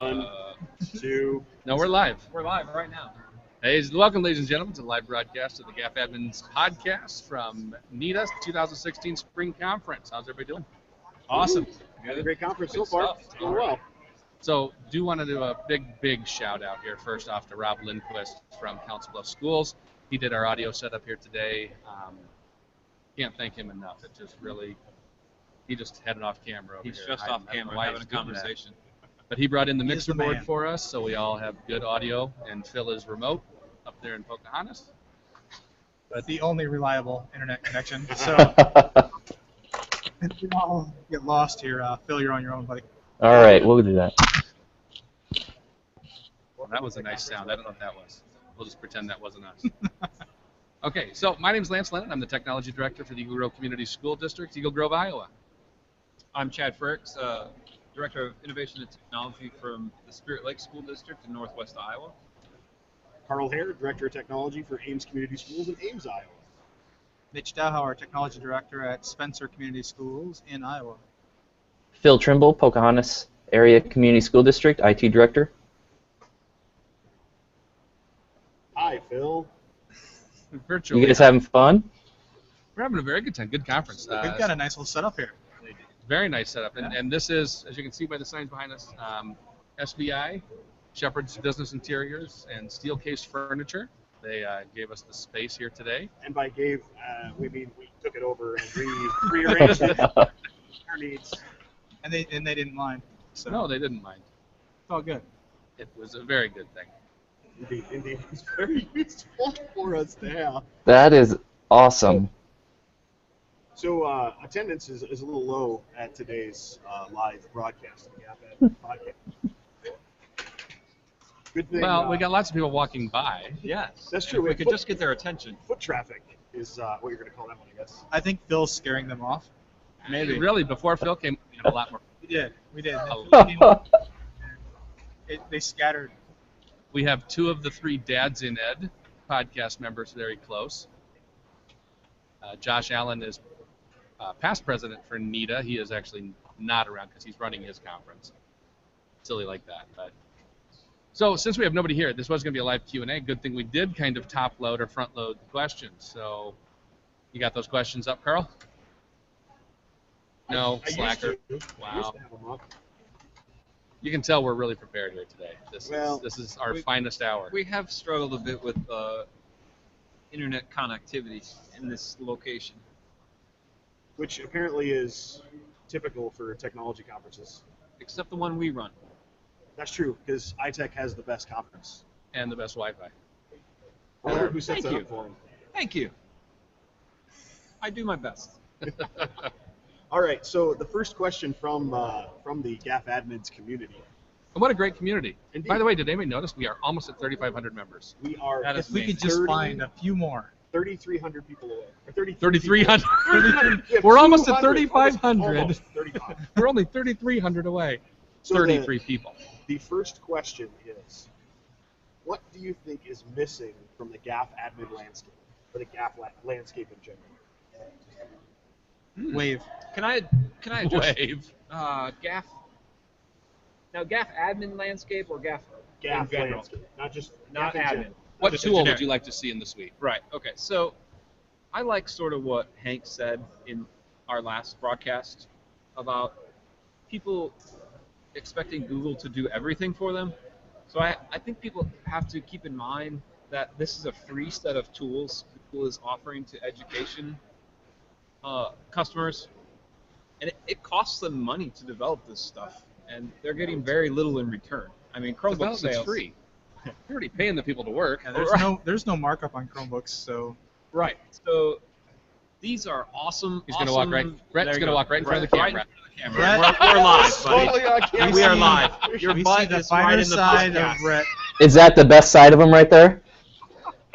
1, 2. No, we're live. We're live right now. Hey, welcome, ladies and gentlemen, to the live broadcast of the GAFE Admins podcast from NETA 2016 Spring Conference. How's everybody doing? Awesome. We had a great conference so far. It's going well. So, do want to do a big shout out here first off to Rob Lindquist from Council Bluffs Schools. He did our audio setup here today. Can't thank him enough. It just really, he just had it off camera over He's here. just off camera having a conversation. But he brought in the mixer board for us, so we all have good audio, and Phil is remote up there in Pocahontas. But the only reliable internet connection. So if you all get lost here, Phil, you're on your own, buddy. All right, we'll do that. Well, that was a nice sound. I don't know what that was. We'll just pretend that wasn't us. Okay, so my name's Lance Lennon. I'm the Technology Director for the Eagle Grove Community School District, Eagle Grove, Iowa. I'm Chad Fricks, Director of Innovation and Technology from the Spirit Lake School District in Northwest Iowa. Carl Hare, Director of Technology for Ames Community Schools in Ames, Iowa. Mitch Dowhauer, Technology Director at Spencer Community Schools in Iowa. Phil Trimble, Pocahontas Area Community School District, IT Director. Hi, Phil. Virtually. You guys having fun? We're having a very good time. Good conference. We've got a nice little setup here. Very nice setup. And this is, as you can see by the signs behind us, SBI, Shepherd's Business Interiors, and Steelcase Furniture. They gave us the space here today. And by gave, we mean we took it over and rearranged it for our needs. And they didn't mind. So No, they didn't mind. it's all good. It was a very good thing. Indeed. It's very useful for us to have. That is awesome. So attendance is a little low at today's live broadcast of the GAFE podcast. Good thing. Well, we got lots of people walking by. Yes. That's true. If we could just get their attention. Foot traffic is what you're going to call that one, I guess. I think Phil's scaring them off. Maybe. Really, before Phil came, we had a lot more. We did. A They scattered. We have 2 of the 3 Dads in Ed podcast members very close. Josh Allen is past president for NETA. He is actually not around because he's running his conference. Silly like that. But so since we have nobody here, this was going to be a live Q&A. Good thing we did kind of top load or front load the questions. So you got those questions up, Carl? No, slacker. Wow. You can tell we're really prepared here today. This is our finest hour. We have struggled a bit with internet connectivity in this location. Which apparently is typical for technology conferences. Except the one we run. That's true, because iTech has the best conference. And the best Wi-Fi. I wonder who sets Thank that you. up for him. Thank you. I do my best. All right, so the first question from the GAFE Admins community. And what a great community. Indeed. By the way, did anybody notice we are almost at 3,500 members? We are That is If we could just find a few more. 3,300 people away. Or 3,300. 3,300. We're almost at 200, 3,500. almost 35. We're only 3,300 away. So 33 people. The first question is, what do you think is missing from the GAFE admin landscape, or the GAFE landscape in general? Wave. Can I address Wave. GAFE? Now, GAFE admin landscape or GAFE in GAFE general? landscape, not just Not GAFE in admin. general. What Just tool generic. would you like to see in the suite? Right. Okay. So, I like sort of what Hank said in our last broadcast about people expecting Google to do everything for them. So I think people have to keep in mind that this is a free set of tools Google is offering to education customers, and it costs them money to develop this stuff, and they're getting very little in return. I mean, Chromebook Development's sales. free. You're already paying the people to work. Yeah, there's no markup on Chromebooks, so Right. So these are awesome. He's going to walk right. Brett's going to walk right in front of the camera. Brett- We're live, Totally on buddy. camera. We are live. Your we see butt the is right finer in the side podcast. of Brett. Is that the best side of him right there?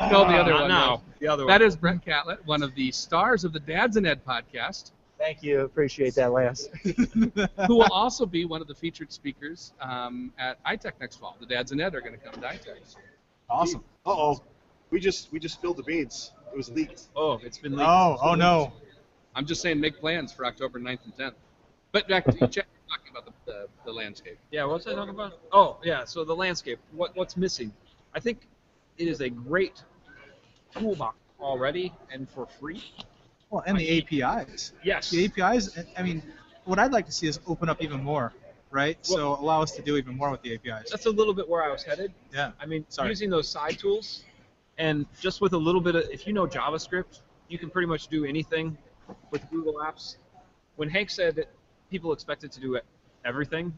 No, the other Not one. now. No. The other That one. is Brett Catlett, one of the stars of the Dads in Ed podcast, Thank you. Appreciate that, Lance. who will also be one of the featured speakers at iTech next fall. The Dads in Ed are going to come to iTech. Awesome. Uh-oh. We just spilled the beans. It was leaked. Oh, it's been leaked. Oh no. I'm just saying make plans for October 9th and 10th. But back to you, Chad, talking about the the landscape. Yeah, what was I talking about? Oh, yeah. So the landscape. What's missing? I think it is a great toolbox already and for free. Well, and the APIs. Yes. The APIs. I mean, what I'd like to see is open up even more, right? So allow us to do even more with the APIs. That's a little bit where I was headed. Yeah. I mean, Sorry. using those side tools, and just with a little bit of, if you know JavaScript, you can pretty much do anything with Google Apps. When Hank said that people expected to do everything,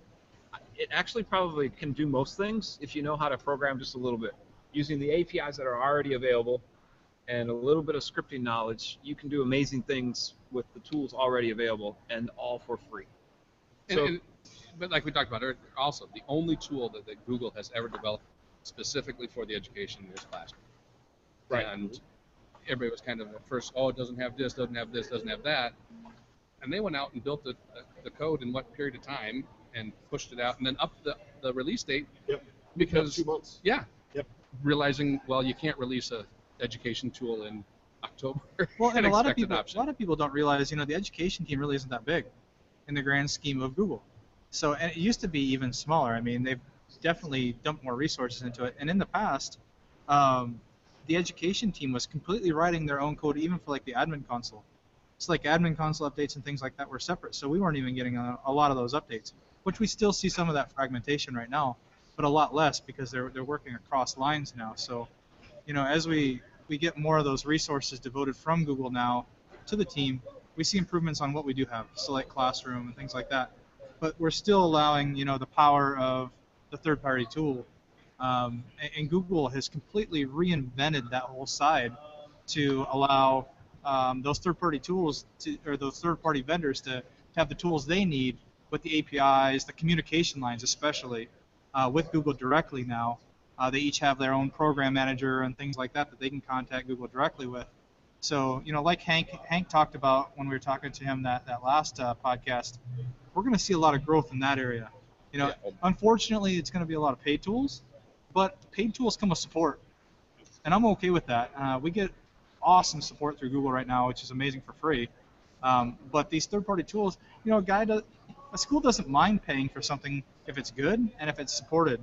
it actually probably can do most things if you know how to program just a little bit. Using the APIs that are already available and a little bit of scripting knowledge, you can do amazing things with the tools already available and all for free. But like we talked about earlier, also, the only tool that Google has ever developed specifically for the education is Classroom. Right. And everybody was kind of at first, oh, it doesn't have this, doesn't have this, doesn't have that. And they went out and built the code in what period of time and pushed it out and then upped the release date. Yep. Because 2 months. Yeah. Yep. Realizing, well, you can't release a education tool in October. Well, and a lot of adoption. people don't realize, the education team really isn't that big in the grand scheme of Google. So, and it used to be even smaller. I mean, they've definitely dumped more resources into it. And in the past, the education team was completely writing their own code, even for like the admin console. It's like admin console updates and things like that were separate, so we weren't even getting a lot of those updates, which we still see some of that fragmentation right now, but a lot less because they're working across lines now. So, as we get more of those resources devoted from Google now to the team, we see improvements on what we do have, so like Classroom and things like that. But we're still allowing, the power of the third-party tool. And Google has completely reinvented that whole side to allow those third-party tools or those third-party vendors to have the tools they need with the APIs, the communication lines especially, with Google directly now. They each have their own program manager and things like that they can contact Google directly with. So, like Hank talked about when we were talking to him that last podcast, we're going to see a lot of growth in that area. Unfortunately, it's going to be a lot of paid tools, but paid tools come with support, and I'm okay with that. We get awesome support through Google right now, which is amazing for free. But these third-party tools, a school doesn't mind paying for something if it's good and if it's supported.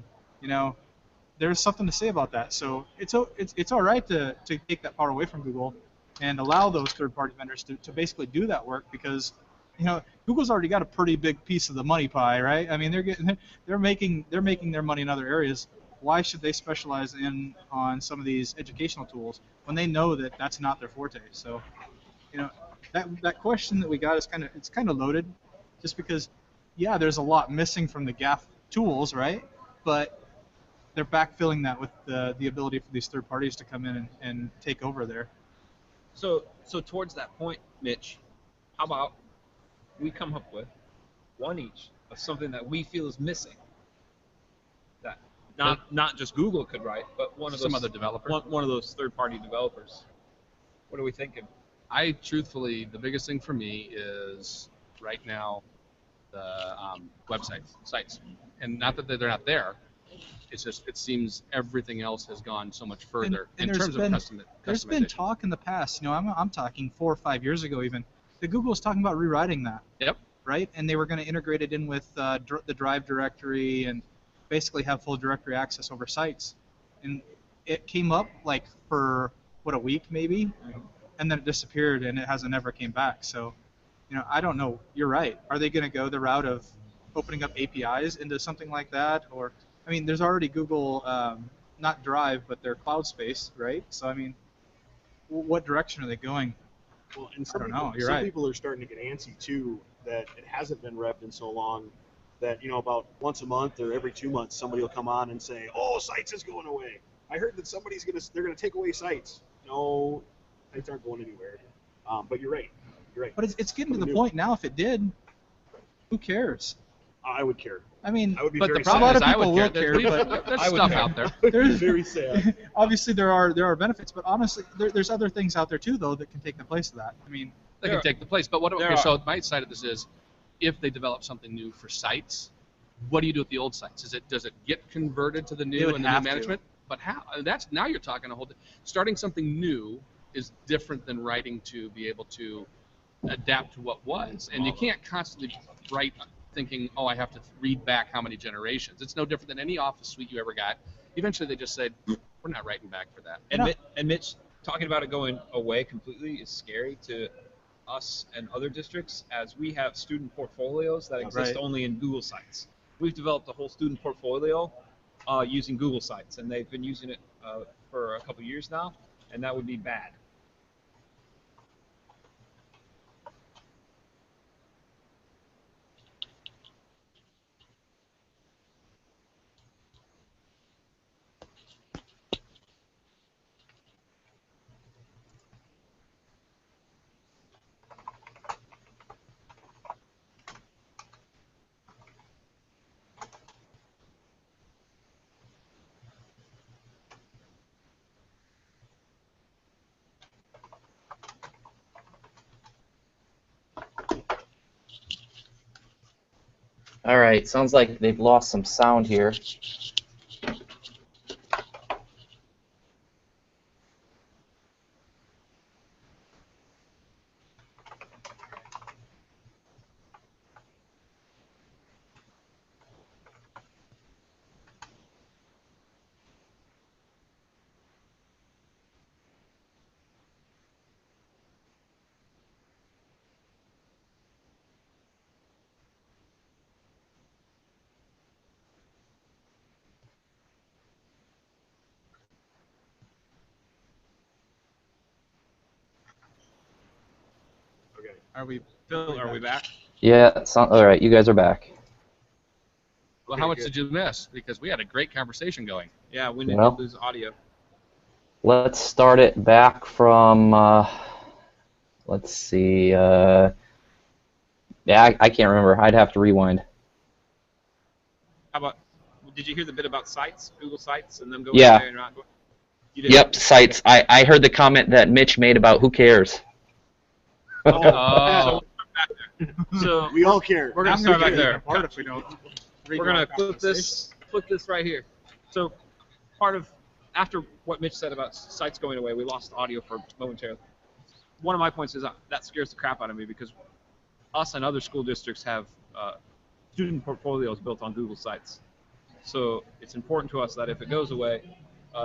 There's something to say about that. So it's all right to take that power away from Google and allow those third-party vendors to basically do that work because Google's already got a pretty big piece of the money pie, right? I mean, they're making their money in other areas. Why should they specialize on some of these educational tools when they know that that's not their forte? So, that question that we got is kind of loaded, just because, yeah, there's a lot missing from the GAFE tools, right? But they're backfilling that with the ability for these third parties to come in and take over there. So towards that point, Mitch, how about we come up with one each of something that we feel is missing that not just Google could write, but some other developer. One of those third-party developers. What are we thinking? Truthfully, the biggest thing for me is right now the sites, and not that they're not there. It's just it seems everything else has gone so much further in terms of customization. There's been talk in the past. I'm talking 4 or 5 years ago even. that Google was talking about rewriting that. Yep. Right, and they were going to integrate it in with the Drive directory and basically have full directory access over sites. And it came up like for a week maybe, and then it disappeared and it hasn't ever came back. So, I don't know. You're right. Are they going to go the route of opening up APIs into something like that? Or, there's already Google, not Drive, but their cloud space, right? So, what direction are they going? Well, and I don't know. You're some right. people are starting to get antsy too that it hasn't been revved in so long that about once a month or every 2 months somebody will come on and say, "Oh, Sites is going away." I heard that they're gonna take away Sites. No, Sites aren't going anywhere. But you're right. But it's getting to the point now. If it did, who cares? I would care. I would But be the very problem sad. is, I people would will care. care, but There's I would stuff care. out there. I would be very sad. Obviously, there are benefits, but honestly, there's other things out there too, though, that can take the place of that. They can take the place. But there so my side of this is, if they develop something new for Sites, what do you do with the old Sites? Does it get converted to the They new would and the new have to. management? But how? Now you're talking a whole. Starting something new is different than writing to be able to adapt to what was, and you can't constantly write thinking, oh, I have to read back how many generations. It's no different than any Office suite you ever got. Eventually, they just said, we're not writing back for that. And Mitch, talking about it going away completely is scary to us and other districts, as we have student portfolios that exist only in Google Sites. We've developed a whole student portfolio using Google Sites, and they've been using it for a couple years now, and that would be bad. All right, sounds like they've lost some sound here. Okay. Are we? Phil, are we back? Yeah, all right, you guys are back. Well, how much did you miss? Because we had a great conversation going. Yeah, we didn't Well, lose audio. let's start it back from, let's see, yeah, I can't remember. I'd have to rewind. How about, did you hear the bit about sites, Google Sites, and them going Yeah. there and not going? You did. Yep, sites. I heard the comment that Mitch made about who cares. Oh. So We all care. we're gonna start back there. Apart if we don't. We're gonna flip this right here. So part of, after what Mitch said about sites going away, we lost audio for momentarily. One of my points is that scares the crap out of me, because us and other school districts have student portfolios built on Google Sites. So it's important to us that if it goes away,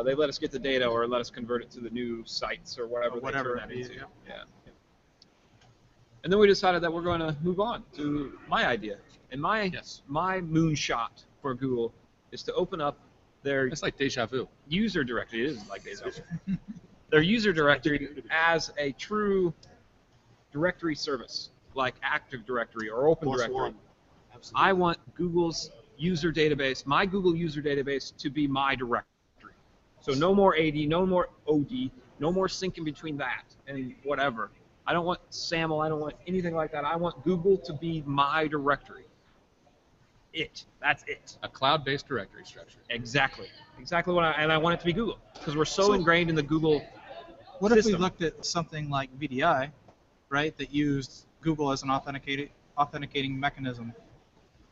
they let us get the data or let us convert it to the new sites or whatever they turn that into. Yeah. And then we decided that we're going to move on to my idea. And my moonshot for Google is to open up their It's like deja vu. user directory. It is like deja vu. Their user directory as a true directory service, like Active Directory or Open Plus Directory. one. Absolutely. I want Google's user database, my Google user database, to be my directory. So no more AD, no more OD, no more syncing between that and whatever. I don't want SAML, I don't want anything like that. I want Google to be my directory. That's it. A cloud-based directory structure. Exactly what I want it to be Google, because we're so ingrained in the Google What if we system. looked at something like VDI, right, that used Google as an authenticating mechanism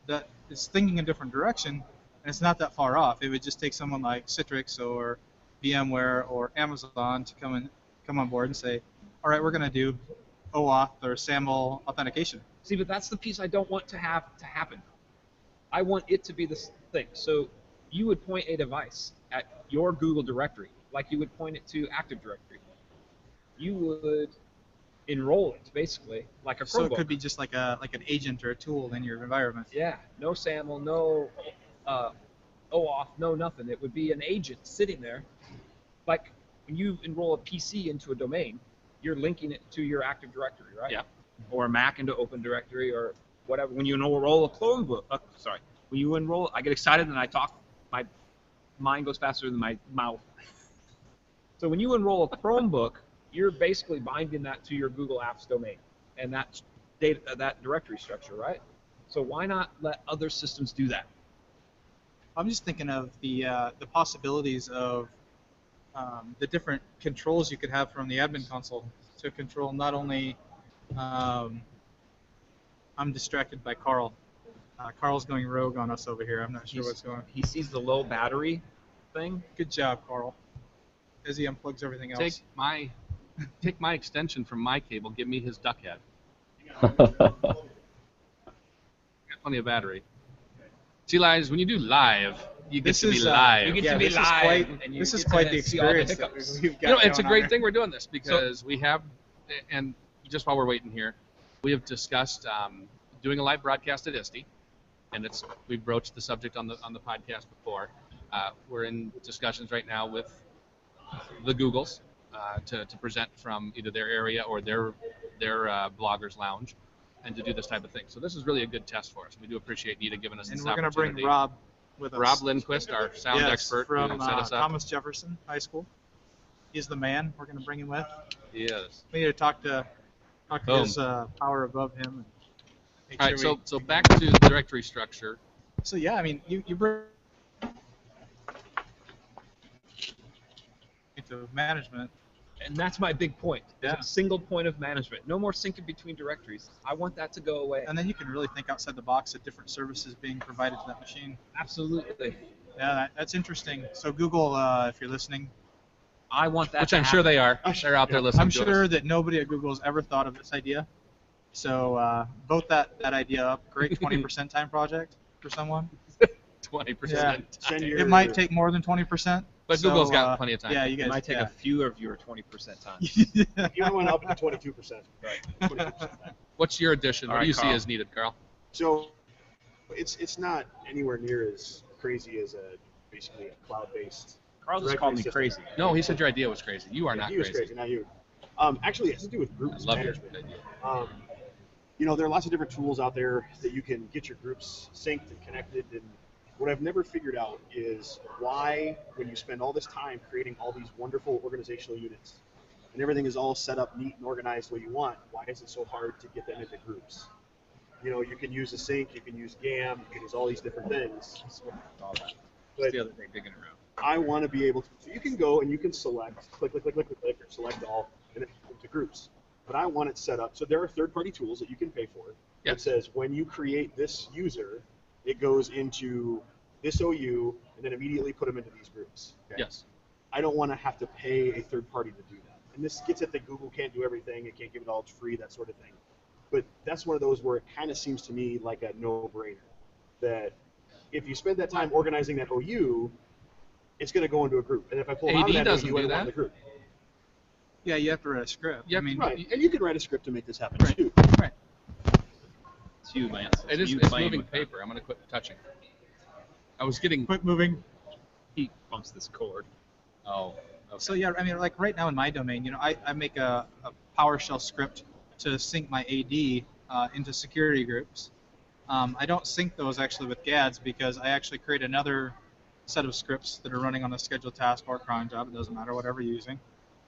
that is thinking a different direction, and it's not that far off. It would just take someone like Citrix or VMware or Amazon to come on board and say, all right, we're going to do OAuth or SAML authentication. See, but that's the piece I don't want to have to happen. I want it to be this thing. So you would point a device at your Google directory like you would point it to Active Directory. You would enroll it basically like a Chromebook. So it could be just like an agent or a tool in your environment. Yeah, no SAML, no OAuth, no nothing. It would be an agent sitting there. Like when you enroll a PC into a domain, you're linking it to your Active Directory, right? Yeah. Or a Mac into Open Directory or whatever. When you enroll a Chromebook, when you enroll, I get excited and I talk. My mind goes faster than my mouth. So when you enroll a Chromebook, you're basically binding that to your Google Apps domain and that data, that directory structure, right? So why not let other systems do that? I'm just thinking of the possibilities of the different controls you could have from the admin console to control not only. I'm distracted by Carl. Carl's going rogue on us over here. I'm not sure what's going on. He sees the low battery thing. Good job, Carl. As he unplugs everything else. Take my extension from my cable. Give me his duck head. Plug plenty of battery. See, Lies, when you do live, you get This to be is, live. You get Yeah, to be this is live. quite- and you this is get to quite the see all the experience that hiccups. we've got You know, it's a going on great here. thing we're doing this because we have, and just while we're waiting here, we have discussed doing a live broadcast at ISTE, and we've broached the subject on the podcast before. We're in discussions right now with the Googles to present from either their area or their bloggers lounge, and to do this type of thing. So this is really a good test for us. We do appreciate NETA giving us And this we're going to opportunity. bring Rob with us. Rob Lindquist, our sound Yes, expert, from who set us up. Thomas Jefferson High School. He's the man. We're going to bring him with. Yes. We need to talk to Boom. his power above him. And make All right. sure So back to the directory structure. So yeah, I mean, you bring into management. And that's my big point. There's Yeah. a single point of management. No more syncing between directories. I want that to go away. And then you can really think outside the box at different services being provided to that machine. Absolutely. Yeah, that's interesting. So Google, if you're listening, I want that Which to I'm sure happen. they are. They're out there listening I'm to sure us. that nobody at Google has ever thought of this idea. So vote that idea up. Great 20% time project for someone. 20%. Send your, It might take more than 20%. But so, Google's got plenty of time. Yeah, you guys. It might take yeah. a few of your 20% time. You went up to 22%. Right. 22%. What's your addition? All What right, do you see Carl. as needed, Carl? So it's not anywhere near as crazy as basically a cloud-based. Carl just called me crazy. No, he said your idea was crazy. You are Yeah, not he was crazy. crazy, not you. Actually, it has to do with I groups love your management. idea. You know, there are lots of different tools out there that you can get your groups synced and connected. And what I've never figured out is why, when you spend all this time creating all these wonderful organizational units, and everything is all set up neat and organized the way you want, why is it so hard to get them into groups? You know, you can use a sync, you can use GAM, you can use all these different things. All that. But Just the other day digging around. I want to be able to, so you can go and you can select, click, or select all, and then into groups. But I want it set up, so there are third-party tools that you can pay for. Yeah. That says when you create this user, it goes into this OU, and then immediately put them into these groups. Okay? Yes. I don't want to have to pay a third party to do that. And this gets at that Google can't do everything, it can't give it all free, that sort of thing. But that's one of those where it kind of seems to me like a no-brainer. That if you spend that time organizing that OU, it's going to go into a group. And if I pull out of AD that doesn't OU, I do don't want that. the group. Yeah, you have to write a script. Yep. I mean, Right. And you can write a script to make this happen Right. too. right. It's you, man. It is. you It's playing moving with that. paper. I'm going to quit touching. I was getting. Quit moving. He bumps this cord. Oh. Okay. So yeah, I mean, like right now in my domain, you know, I make a PowerShell script to sync my AD into security groups. I don't sync those actually with GADs because I actually create another set of scripts that are running on a scheduled task or cron job. It doesn't matter, whatever you're using.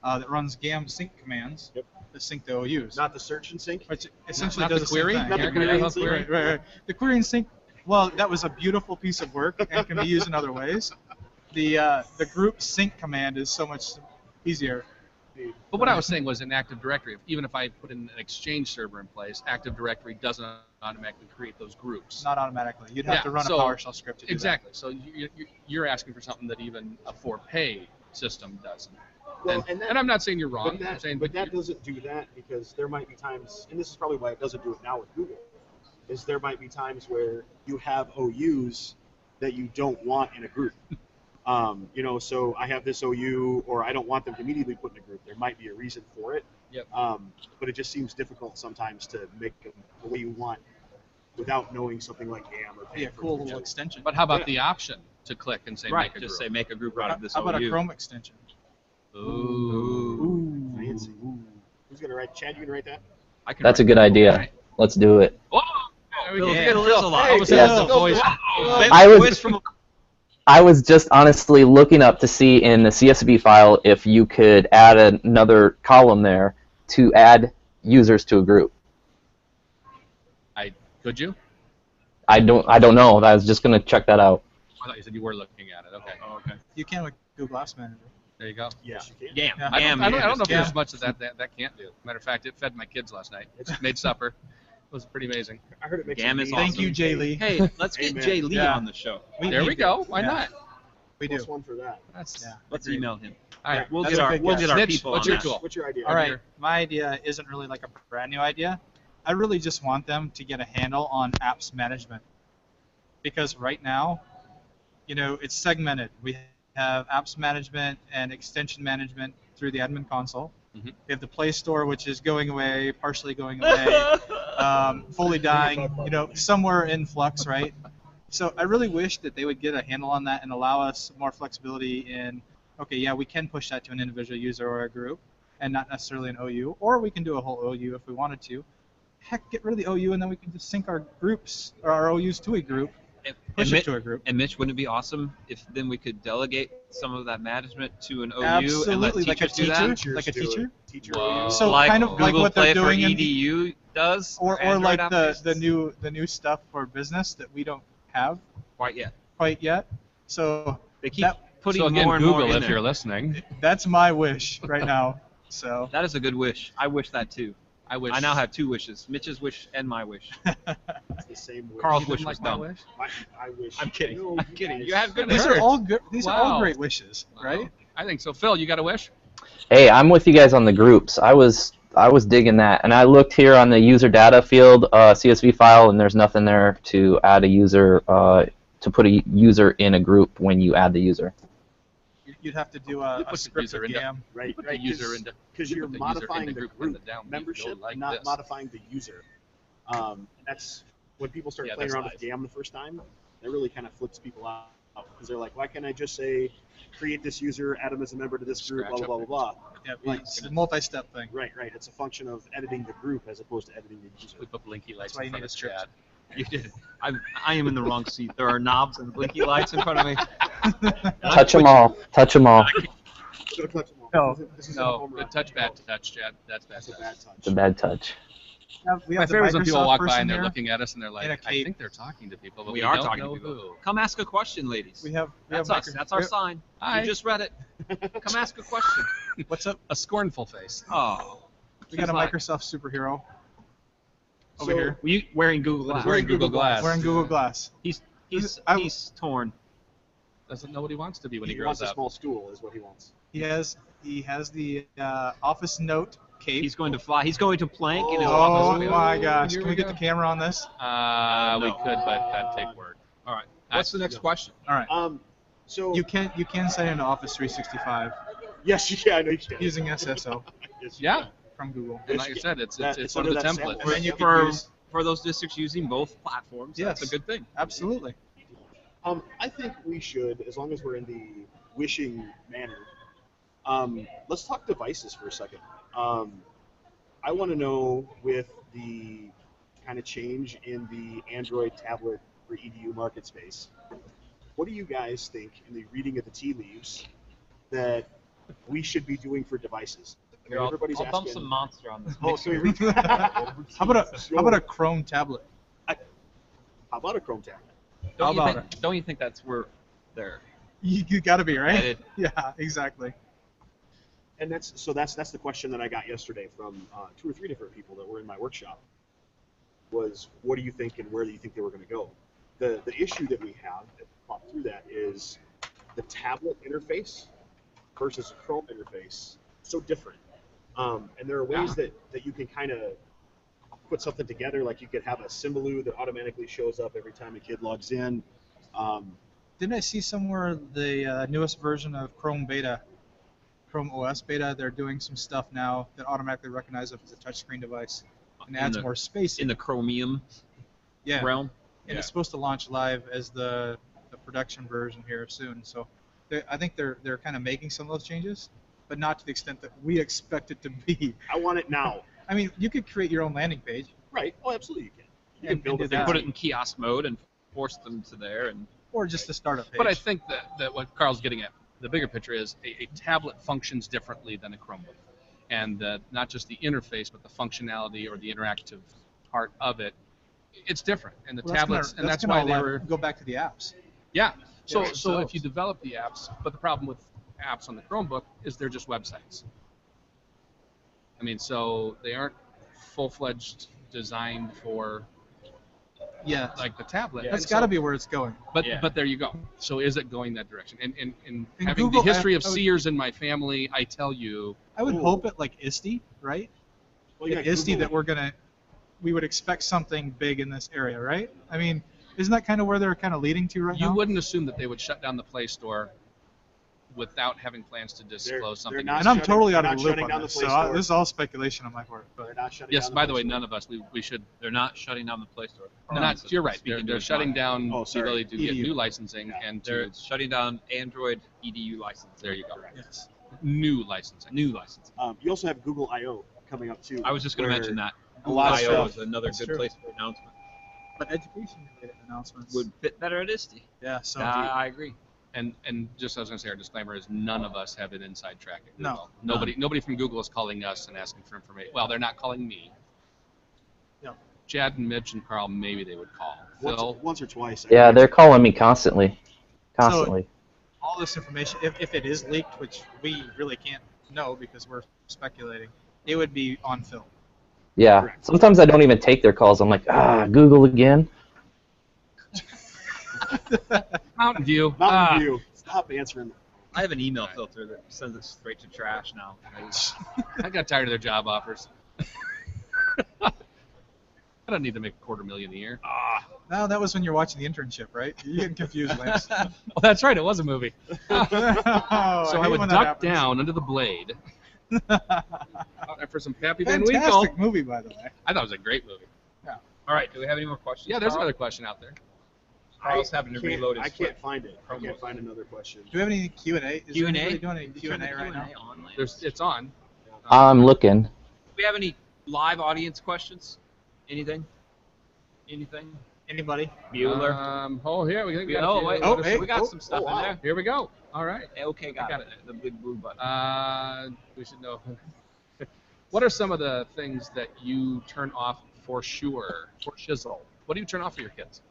That runs GAM sync commands Yep. that sync the OUs. Not the search and sync. Which essentially Not does the the same query? thing. Not the You're gonna query have and sync. query? Right. The query and sync, well, that was a beautiful piece of work and can be used in other ways. The group sync command is so much easier. But what I was saying was in Active Directory, even if I put in an Exchange server in place, Active Directory doesn't automatically create those groups. Not automatically. You'd have Yeah, to run so- a PowerShell script to do Exactly. So you're asking for something that even a for-pay system doesn't. Well, And I'm not saying you're wrong. But I'm saying that doesn't do that because there might be times, and this is probably why it doesn't do it now with Google, is there might be times where you have OUs that you don't want in a group. You know, so I have this OU, or I don't want them to immediately put in a group. There might be a reason for it. Yep. But it just seems difficult sometimes to make them the way you want without knowing something like GAM or Yeah, paying for cool it. little extension. But how about Yeah. the option to click and say Right. make a Just group? say make a group out of this How about OU. a Chrome extension? Ooh. Fancy. Who's gonna write? Chad, you gonna write that? I can That's a write good that. idea. Alright. Let's do it. Whoa! There we go. Yeah. Phil, Phil, all of a hey, sudden, Phil, the voice. I was- Voice from I was just honestly looking up to see in the CSV file if you could add another column there to add users to a group. Could you? I don't know. I was just gonna check that out. I thought you said you were looking at it. Okay. Oh, okay. You can with Google Apps Manager. There you go. Yes, you can. Damn. Yeah. I don't know if Yeah. there's much of that can't do. Matter of fact, it fed my kids last night. It made supper. It was pretty amazing. I heard it makes GAM it is neat. Thank awesome. you, Jay Lee. Hey, let's get Amen. Jay Lee Yeah. on the show. There we go. Why Yeah. not? We do. Plus one for that. That's Yeah. Let's agreed. email him. all right. We'll That's get a our big we'll yes. get our Snitch, people what's on your that. tool? What's your idea? All right, Here. my idea isn't really like a brand new idea. I really just want them to get a handle on apps management because right now, it's segmented. We have apps management and extension management through the admin console. Mhm. We have the Play Store, which is going away, partially going away, fully dying, somewhere in flux, right? So I really wish that they would get a handle on that and allow us more flexibility in, okay, yeah, we can push that to an individual user or a group and not necessarily an OU, or we can do a whole OU if we wanted to. Heck, get rid of the OU and then we can just sync our groups or our OUs to a group, push it to a group. And Mitch, wouldn't it be awesome if then we could delegate some of that management to an OU Absolutely, and let like a teachers do that? teacher, like a teacher. Teacher Whoa. OUs. So like kind of Google like what Play they're doing for in EDU does, or Android like applications? the new stuff for business that we don't have Quite yet. quite yet. So They keep that, putting So again, more and Google, more in if there. you're listening, that's my wish right now. So That is a good wish. I wish that too. I wish. I now have two wishes: Mitch's wish and my wish. It's the same wish. Carl's You wish didn't was like my dumb. wish? I wish. I'm kidding. No, I'm kidding. guys- You have good These wishes. are all good. These are all Wow. great wishes, right? I think so. Phil, you got a wish? Hey, I'm with you guys on the groups. I was digging that, and I looked here on the user data field CSV file, and there's nothing there to add a user to put a user in a group when you add the user. You'd have to do You a put the script user with into- GAM. Right, Put the right. user into Because you you're put the user in modifying the the group group and the down membership, like not this. modifying the user. That's when people start Yeah, playing that's around live. with GAM the first time. That really kind of flips people out because they're like, why can't I just say, create this user, add them as a member to this group, blah Scratch blah up blah blah. Yeah, Like, it's a multi-step thing. Right, right. It's a function of editing the group as opposed to editing the user. We put blinky lights why in you front need of a script. Chad. You did. I am in the wrong seat. There are knobs and blinky lights in front of me. Touch them all. Touch them all. Should have touched them all. No. This is a No, home good run. touch, bad touch, Chad. That's bad That's a touch. bad touch. It's a bad touch. We My have the favorite is when people Microsoft walk by person and they're here. looking at us and they're like, in a I cape. think they're talking to people, but We we are don't talking know to people. who. Come ask a question, ladies. We have That's have us. micro- That's our we- sign. Hi. You just read it. Come ask a question. What's up? A scornful face. Oh. We got a He's like- Microsoft superhero over So- here We wearing Google Glass. Wearing Google Glass. wearing Google Glass. He's I- torn. Doesn't know what he wants to be when he He grows wants a up. small stool, is what he wants. He has the Office Note cape. He's going to fly. He's going to plank in his Oh office. my gosh! Here Can we we get go. the camera on this? We No. could, but that'd take work. All right. What's the next question? All right. So You can sign into Office 365 yes, you can. I know you can. using SSO Yes, you Yeah. can. from Google. And like I said, it's That- it's it's one of the under that templates. sample. And you can For use for those districts using both platforms, Yes. that's a good thing. absolutely. I think we should, as long as we're in the wishing manner, let's talk devices for a second. I want to know, with the kind of change in the Android tablet for EDU market space, what do you guys think, in the reading of the tea leaves, that we should be doing for devices? Here, I'll Everybody's dump asking. some monster on this. Oh, so we read- How about a Chrome tablet? How about a Chrome tablet? Don't, How you about think, don't you think that's where they're You got to be right. headed? Yeah, exactly. And that's the question that I got yesterday from 2 or 3 different people that were in my workshop. Was, what do you think and where do you think they were going to go? The issue that we have that popped through that is the tablet interface versus a Chrome interface, so different. And there are ways that you can kind of put something together, like you could have a Symbaloo that automatically shows up every time a kid logs in. Didn't I see somewhere the newest version of Chrome OS beta? They're doing some stuff now that automatically recognizes if it's a touchscreen device and adds more space in the Chromium yeah. realm. And it's supposed to launch live as the production version here soon. So I think they're kind of making some of those changes, but not to the extent that we expect it to be. I want it now. I mean, you could create your own landing page. Right. Oh, absolutely you can. You And can build do a that. Put it in kiosk mode and force them to there. And Or just a startup page. But I think that what Carl's getting at, the bigger picture is a tablet functions differently than a Chromebook. And not just the interface, but the functionality or the interactive part of it, it's different. And the Well, that's tablets, gonna- and that's gonna why they allow- were, go back to the apps. yeah. So, Yeah, so if themselves. you develop the apps, but the problem with apps on the Chromebook is they're just websites. I mean, so they aren't full-fledged designed for Yeah, like the tablet. that's And got to so- be where it's going. But Yeah. but there you go. So is it going that direction? And In having Google, the history of I would- Sears in my family, I tell you, I would Ooh. hope it like ISTE, right? Well, yeah, At ISTE Google- that we would expect something big in this area, right? I mean, Isn't that kind of where they're kind of leading to right You now? wouldn't assume that they would shut down the Play Store without having plans to disclose something. not And I'm shutting- totally out they're of the not loop shutting on down the this, Play so Store. this is all speculation on my part. They're But not shutting Yes, down by the Play way, Store. none of us, we should. They're not shutting down the Play Store. You're right. Speaking to They're his shutting mind. down Oh, the sorry. ability to get EDU. new licensing Yeah. and They're to. shutting down Android EDU license. There you go. yes. New licensing. New license. You also have Google I/O coming up too. I was just going to where mention that. a lot of I/O stuff- is another That's good true. place for announcement. But education-related announcements. Would fit better at ISTE. Yeah. So I agree. And just as I was going to say, our disclaimer is none of us have an inside track at No. Google. Nobody from Google is calling us and asking for information. Well, they're not calling me. No. Chad and Mitch and Carl, maybe they would call. Phil, once or twice. Yeah, they're calling me constantly. Constantly. all this information, if it is leaked, which we really can't know because we're speculating, it would be on film. Yeah. Correct. Sometimes I don't even take their calls. I'm like, Google again. Mountain View. Mountain View. Stop answering. I have an email filter that sends it straight to trash now. I got tired of their job offers. I don't need to make $250,000 a year. No, that was when you're watching the internship, right? You're getting confused, Lance. Oh, that's right. It was a movie. So I would duck down. down under the blade for some Pappy Van Winkle. Fantastic movie, by the way. I thought it was a great movie. All right, do we have any more questions? Yeah, there's Carl? another question out there. Carl's having to reload his I can't find it. I Chromebook. can't find another question. Do we have any Q&A? Is Q&A? anybody doing any Q&A right now? It's on. I'm looking. Do we have any live audience questions? Anything? Anybody? Bueller? Here we got. Oh, wait. Oh, hey. We got Oh, some stuff oh, in wow. there. Here we go. All right. Okay, got got it. The big blue button. We should know. What are some of the things that you turn off for sure? For shizzle. What do you turn off for your kids?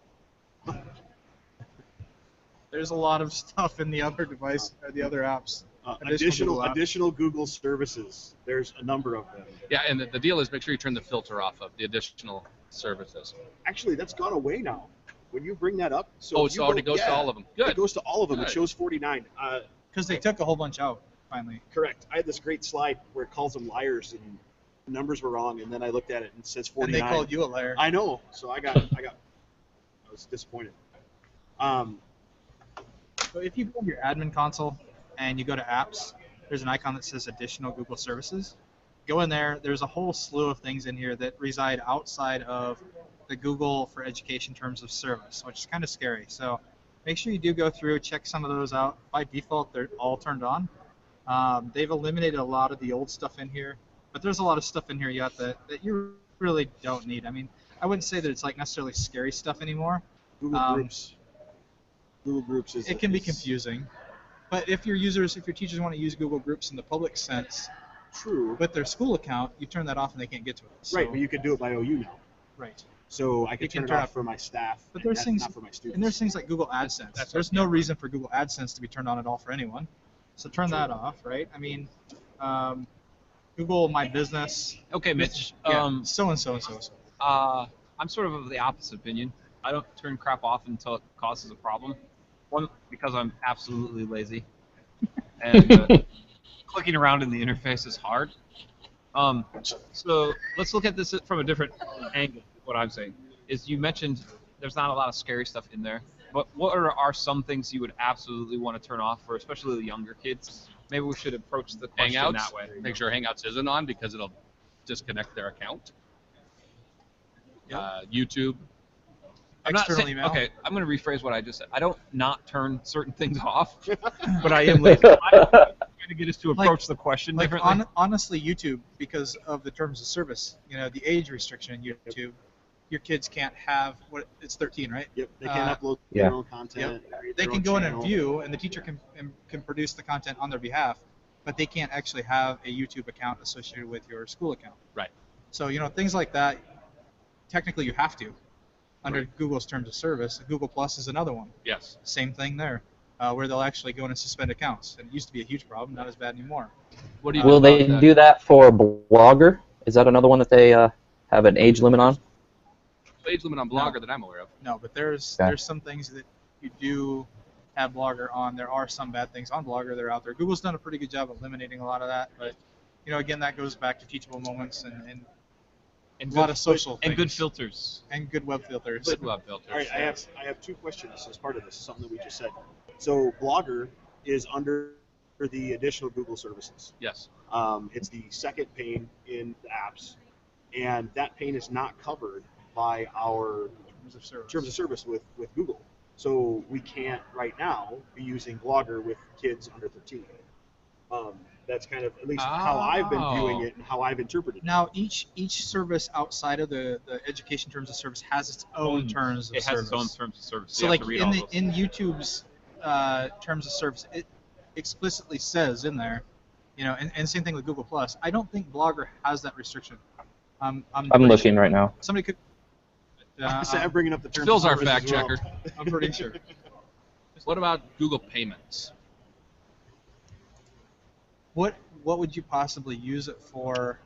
There's a lot of stuff in the other device, the other apps. Additional Google app. Additional Google services. There's a number of them. Yeah, and the deal is make sure you turn the filter off of the additional services. Actually, that's gone away now. When you bring that up, so It already goes to all of them. Good. It goes to all of them. Good. It shows 49. Because they took a whole bunch out, finally. Correct. I had this great slide where it calls them liars and the numbers were wrong, and then I looked at it and it says 49. And they called you a liar. I know. So I was disappointed. So if you go to your admin console and you go to apps, there's an icon that says additional Google services. Go in there. There's a whole slew of things in here that reside outside of the Google for Education terms of service, which is kind of scary. So make sure you do go through, check some of those out. By default, they're all turned on. They've eliminated a lot of the old stuff in here, but there's a lot of stuff in here yet that you really don't need. I mean, I wouldn't say that it's like necessarily scary stuff anymore. Google Groups. Google Groups is. It can be confusing, but if your teachers want to use Google Groups in the public sense, True. with their school account, you turn that off and they can't get to it. So, Right, but you can do it by OU now. right. So I You could can turn it turn off off- for my staff, But and there's that's things- not for my students. And there's things like Google AdSense. That's There's no reason for Google AdSense to be turned on at all for anyone. So turn that off, right? I mean, Google My Business. Okay, Mitch. Yeah, so and so and so. I'm sort of the opposite opinion. I don't turn crap off until it causes a problem. One, because I'm absolutely lazy, and clicking around in the interface is hard. So let's look at this from a different angle. What I'm saying is, you mentioned there's not a lot of scary stuff in there, but what are some things you would absolutely want to turn off for, especially the younger kids? Maybe we should approach the question Hangouts. that way. Make sure Hangouts isn't on because it'll disconnect their account. YouTube. I'm not External saying, email. okay, I'm going to rephrase what I just said. I don't not turn certain things off, but I am lazy. I'm trying to get us to approach the question Like differently. honestly, YouTube, because of the terms of service, the age restriction in YouTube, your kids can't have it's 13, right? Yep, they can't upload Yeah. their own content. create They their can own go in channel. and view, and the teacher can produce the content on their behalf, but they can't actually have a YouTube account associated with your school account. Right. So things like that, technically you have to, under Google's terms of service. Google Plus is another one. Yes. Same thing there, where they'll actually go in and suspend accounts. And it used to be a huge problem, not as bad anymore. What do you Will think they about that? do that for Blogger? Is that another one that they have an age limit on? Age limit on Blogger that I'm aware of. No, but there's some things that you do have Blogger on. There are some bad things on Blogger that are out there. Google's done a pretty good job of eliminating a lot of that, but again, that goes back to teachable moments and And a lot of social and good things. filters. And good web filters. Good web filters. All right, I have two questions as part of this. Something that we just said. So Blogger is under the additional Google services. Yes. It's the second pane in the apps, and that pane is not covered by our terms of service with Google. So we can't right now be using Blogger with kids under 13. That's kind of at least how I've been viewing it and how I've interpreted it. Now, each service outside of the education terms of service has its own terms of It service. has its own terms of service. So you have like to read all those. in YouTube's terms of service, it explicitly says in there, and same thing with Google Plus. I don't think Blogger has that restriction. I'm looking right now. Somebody could. I'm bringing up the terms Phil's of our service fact as well. checker. I'm pretty sure. What about Google Payments? What would you possibly use it for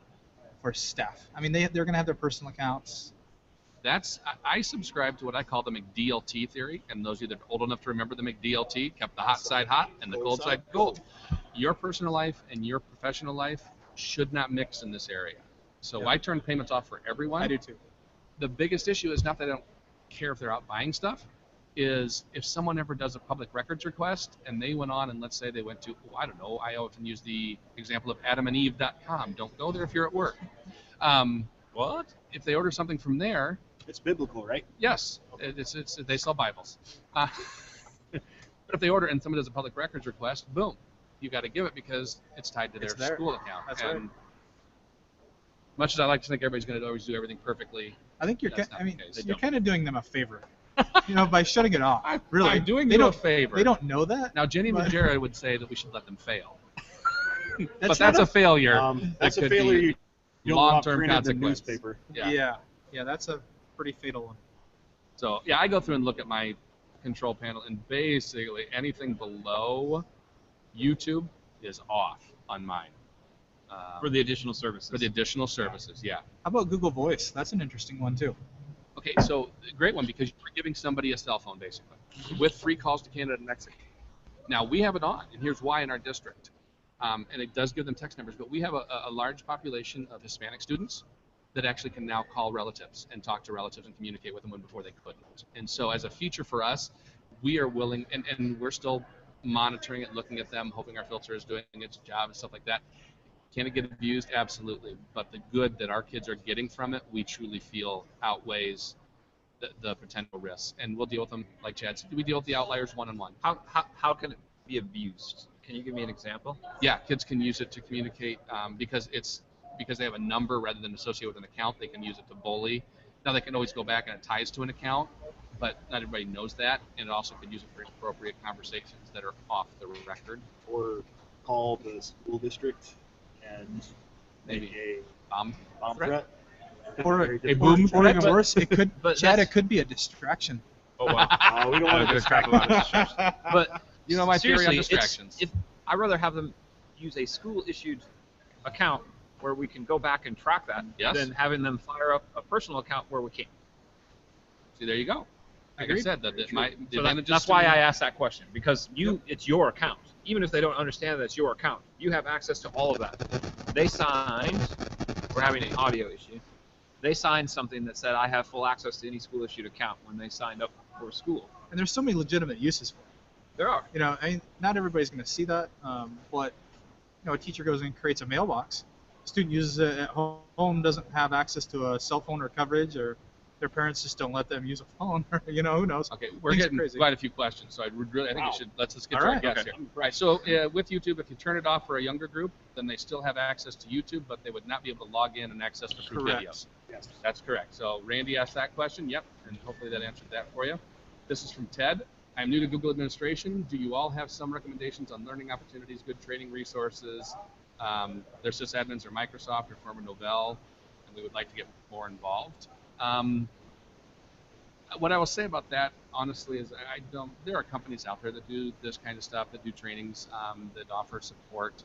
staff? I mean, they're going to have their personal accounts. I subscribe to what I call the McDLT theory, and those of you that are old enough to remember the McDLT kept the hot side hot and the cold side cold. Your personal life and your professional life should not mix in this area. So I turn payments off for everyone. I do too. The biggest issue is not that I don't care if they're out buying stuff, is if someone ever does a public records request and they went on and let's say they went to, I don't know, I often use the example of adamandeve.com. Don't go there if you're at work. What? If they order something from there, It's biblical, right? yes, it's they sell Bibles. But if they order and someone does a public records request, boom, you got to give it because it's tied to their school account. That's and right. Much as I like to think everybody's going to always do everything perfectly, I think you're. That's not the case. You're kind of doing them a favor, by shutting it off. Really, I'm doing they them a don't. favor. They don't know that. Now, Jenny but- Majera would say that we should let them fail. That's But that's not a failure. That's that a could failure be you don't want long-term printed in the consequence. newspaper. Yeah. Yeah, that's a pretty fatal one. So, yeah, I go through and look at my control panel, and basically anything below YouTube is off on mine. For the additional services. For the additional services, yeah. How about Google Voice? That's an interesting one too. Okay, so great one because you're giving somebody a cell phone basically with free calls to Canada and Mexico. Now we have it on, and here's why in our district. And it does give them text numbers, but we have a large population of Hispanic students that actually can now call relatives and talk to relatives and communicate with them when before they couldn't. And so as a feature for us, we are willing, and we're still monitoring it, looking at them, hoping our filter is doing its job and stuff like that. Can it get abused? Absolutely. But the good that our kids are getting from it, we truly feel outweighs the potential risks. And we'll deal with them, like Chad said, we deal with the outliers one-on-one. How can it be abused? Can you give me an example? Yeah, kids can use it to communicate because they have a number rather than associate with an account. They can use it to bully. Now they can always go back and it ties to an account, but not everybody knows that. And it also can use it for inappropriate conversations that are off the record. Or call the school district and make Maybe a bomb threat. Or Very or difficult. even worse, it could. but Chad, that's- it could be a distraction. Oh wow. We don't want to distract them. But You know my theory on seriously, distractions. if I'd rather have them use a school-issued account where we can go back and track that Yes. than having them fire up a personal account where we can't. See, there you go. Like I Agreed. said, the So advantages that's to why me- I asked that question, because it's your account. Even if they don't understand that it's your account, you have access to all of that. They signed, we're having an audio issue, they signed something that said I have full access to any school-issued account when they signed up for school. And there's so many legitimate uses for it. There are. I mean, not everybody's going to see that, but a teacher goes and creates a mailbox. A student uses it at home, doesn't have access to a cell phone or coverage, or their parents just don't let them use a phone. Or, who knows? Okay, we're Things are getting crazy. quite a few questions, so I think Wow. we should let's get All to our right, guests okay. here. Right. So with YouTube, if you turn it off for a younger group, then they still have access to YouTube, but they would not be able to log in and access the free Correct. videos. Yes. That's correct. So Randy asked that question. Yep, and hopefully that answered that for you. This is from Ted. I'm new to Google administration. Do you all have some recommendations on learning opportunities, good training resources? Their sysadmins are Microsoft or former Novell, and we would like to get more involved. What I will say about that, honestly, is there are companies out there that do this kind of stuff, that do trainings, that offer support.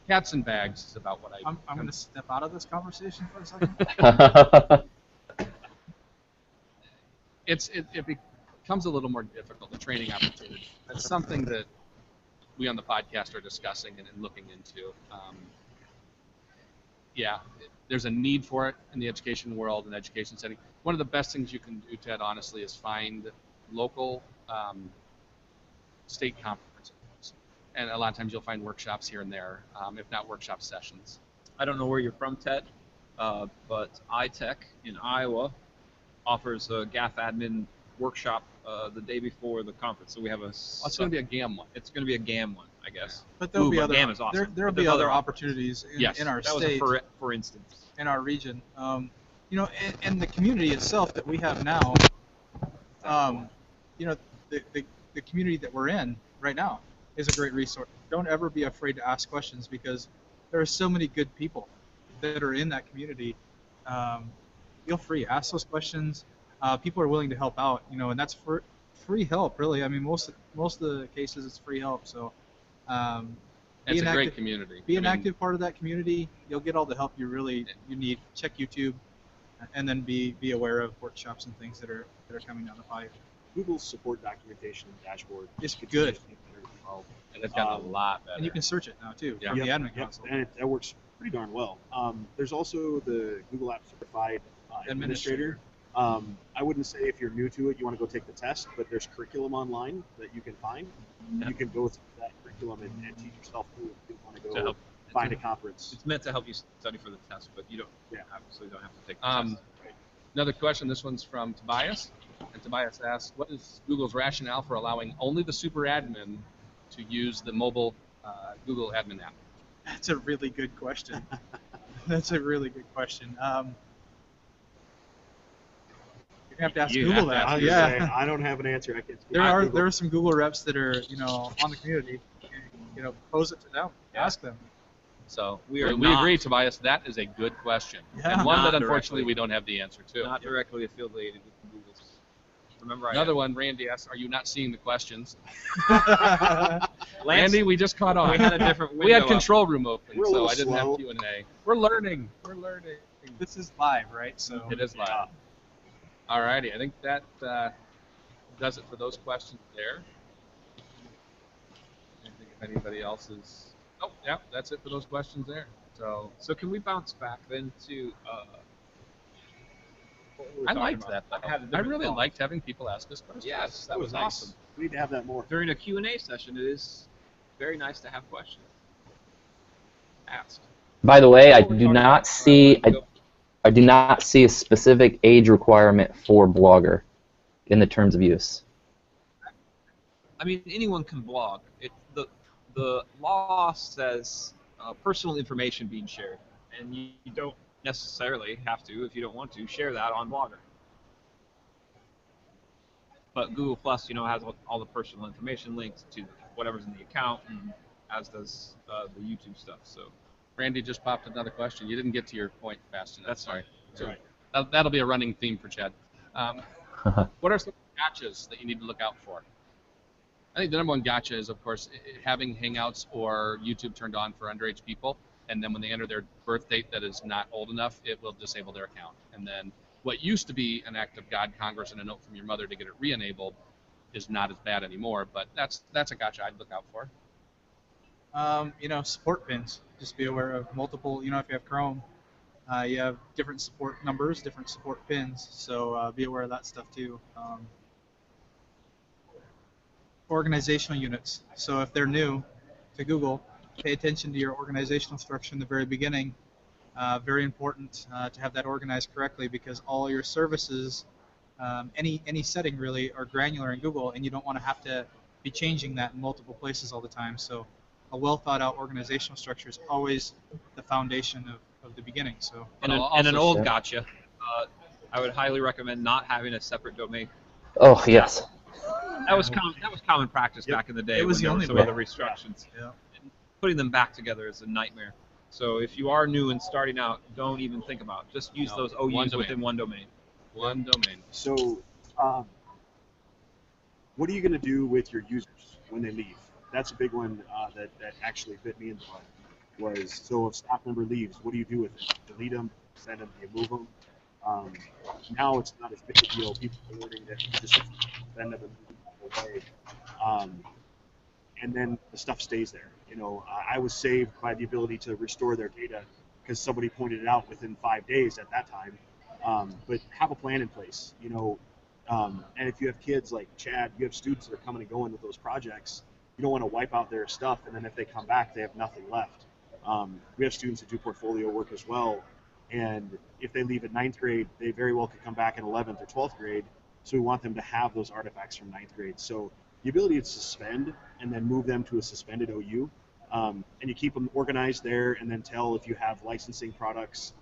Cats and bags is about what I'm going to step out of this conversation for a second. It becomes a little more difficult, the training opportunity. That's something that we on the podcast are discussing and looking into. yeah, there's a need for it in the education world and education setting. One of the best things you can do, Ted, honestly, is find local state conferences. And a lot of times you'll find workshops here and there, if not workshop sessions. I don't know where you're from, Ted, but iTech in Iowa offers a GAFE admin workshop the day before the conference. So we have a. It's going to be a GAM one. It's going to be a GAM one, I guess. But there'll be other. GAM is awesome. There'll be other opportunities in our that state. was for instance. In our region, you know, and the community itself that we have now, you know, the community that we're in right now is a great resource. Don't ever be afraid to ask questions because there are so many good people that are in that community. Feel free, ask those questions. People are willing to help out, you know, and that's for free help, really. I mean, most of the cases it's free help. So it's a great community. Be an active part of that community. You'll get all the help you need. Check YouTube, and then be aware of workshops and things that are coming down the pipe. Google's support documentation dashboard is good. And it's gotten a lot better. And you can search it now too from the admin console. And that works pretty darn well. There's also the Google Apps Certified Administrator. I wouldn't say if you're new to it you want to go take the test, but there's curriculum online that you can find. You can go through that curriculum and teach yourself through if you want to go find a conference. It's meant to help you study for the test, but you absolutely don't have to take the test. Another question, this one's from Tobias. And Tobias asks, what is Google's rationale for allowing only the super admin to use the mobile Google admin app? That's a really good question. That's a really good question. You have to ask Google that. I don't have an answer. I can't speak. There are some Google reps that are on the community. Pose it to them. Yeah. Ask them. So we agree, Tobias. That is a good question, and one that unfortunately we don't have the answer to. Not directly affiliated with Google. Remember, another one. Randy asks, "Are you not seeing the questions?" Randy, we just caught on. We had a different window. We had control room open, so I didn't have Q&A. We're learning. This is live, right? So it is live. All righty. I think that does it for those questions there. I think if anybody else is. Oh, yeah, that's it for those questions there. So can we bounce back then to? I liked that. I really liked having people ask us questions. Yes, that was awesome. We need to have that more. During a Q&A session, it is very nice to have questions asked. By the way, I do not see a specific age requirement for blogger in the terms of use. I mean, anyone can blog. The law says personal information being shared, and you don't necessarily have to, if you don't want to, share that on Blogger. But Google Plus, has all the personal information linked to whatever's in the account, and as does the YouTube stuff. So, Randy just popped another question. You didn't get to your point fast enough. That's sorry. That's right. That'll be a running theme for Chad. What are some gotchas that you need to look out for? I think the number one gotcha is, of course, having Hangouts or YouTube turned on for underage people, and then when they enter their birth date that is not old enough, it will disable their account. And then what used to be an act of God, Congress, and a note from your mother to get it re-enabled is not as bad anymore, but that's a gotcha I'd look out for. Support pins. Just be aware of multiple, if you have Chrome, you have different support numbers, different support pins, so be aware of that stuff too. Organizational units. So if they're new to Google, pay attention to your organizational structure in the very beginning. Very important to have that organized correctly, because all your services, any setting really, are granular in Google, and you don't want to have to be changing that in multiple places all the time. So a well thought out organizational structure is always the foundation of the beginning. So and an old gotcha. I would highly recommend not having a separate domain. Oh yes. That was common practice back in the day. It was when the only there were some other restrictions. Yeah. Putting them back together is a nightmare. So if you are new and starting out, don't even think about it. Just use those OUs within one domain. One domain. So what are you going to do with your users when they leave? That's a big one that actually bit me in the butt. Was, so if staff member leaves, what do you do with it? Delete them, send them, you move them? Now it's not as big a deal. People are learning that you just send them away. And then the stuff stays there. I was saved by the ability to restore their data because somebody pointed it out within 5 days at that time. But have a plan in place, and if you have kids like Chad, you have students that are coming and going with those projects. You don't want to wipe out their stuff, and then if they come back, they have nothing left. We have students that do portfolio work as well, and if they leave at 9th grade, they very well could come back in 11th or 12th grade. So we want them to have those artifacts from 9th grade. So the ability to suspend and then move them to a suspended OU, and you keep them organized there, and then tell if you have licensing products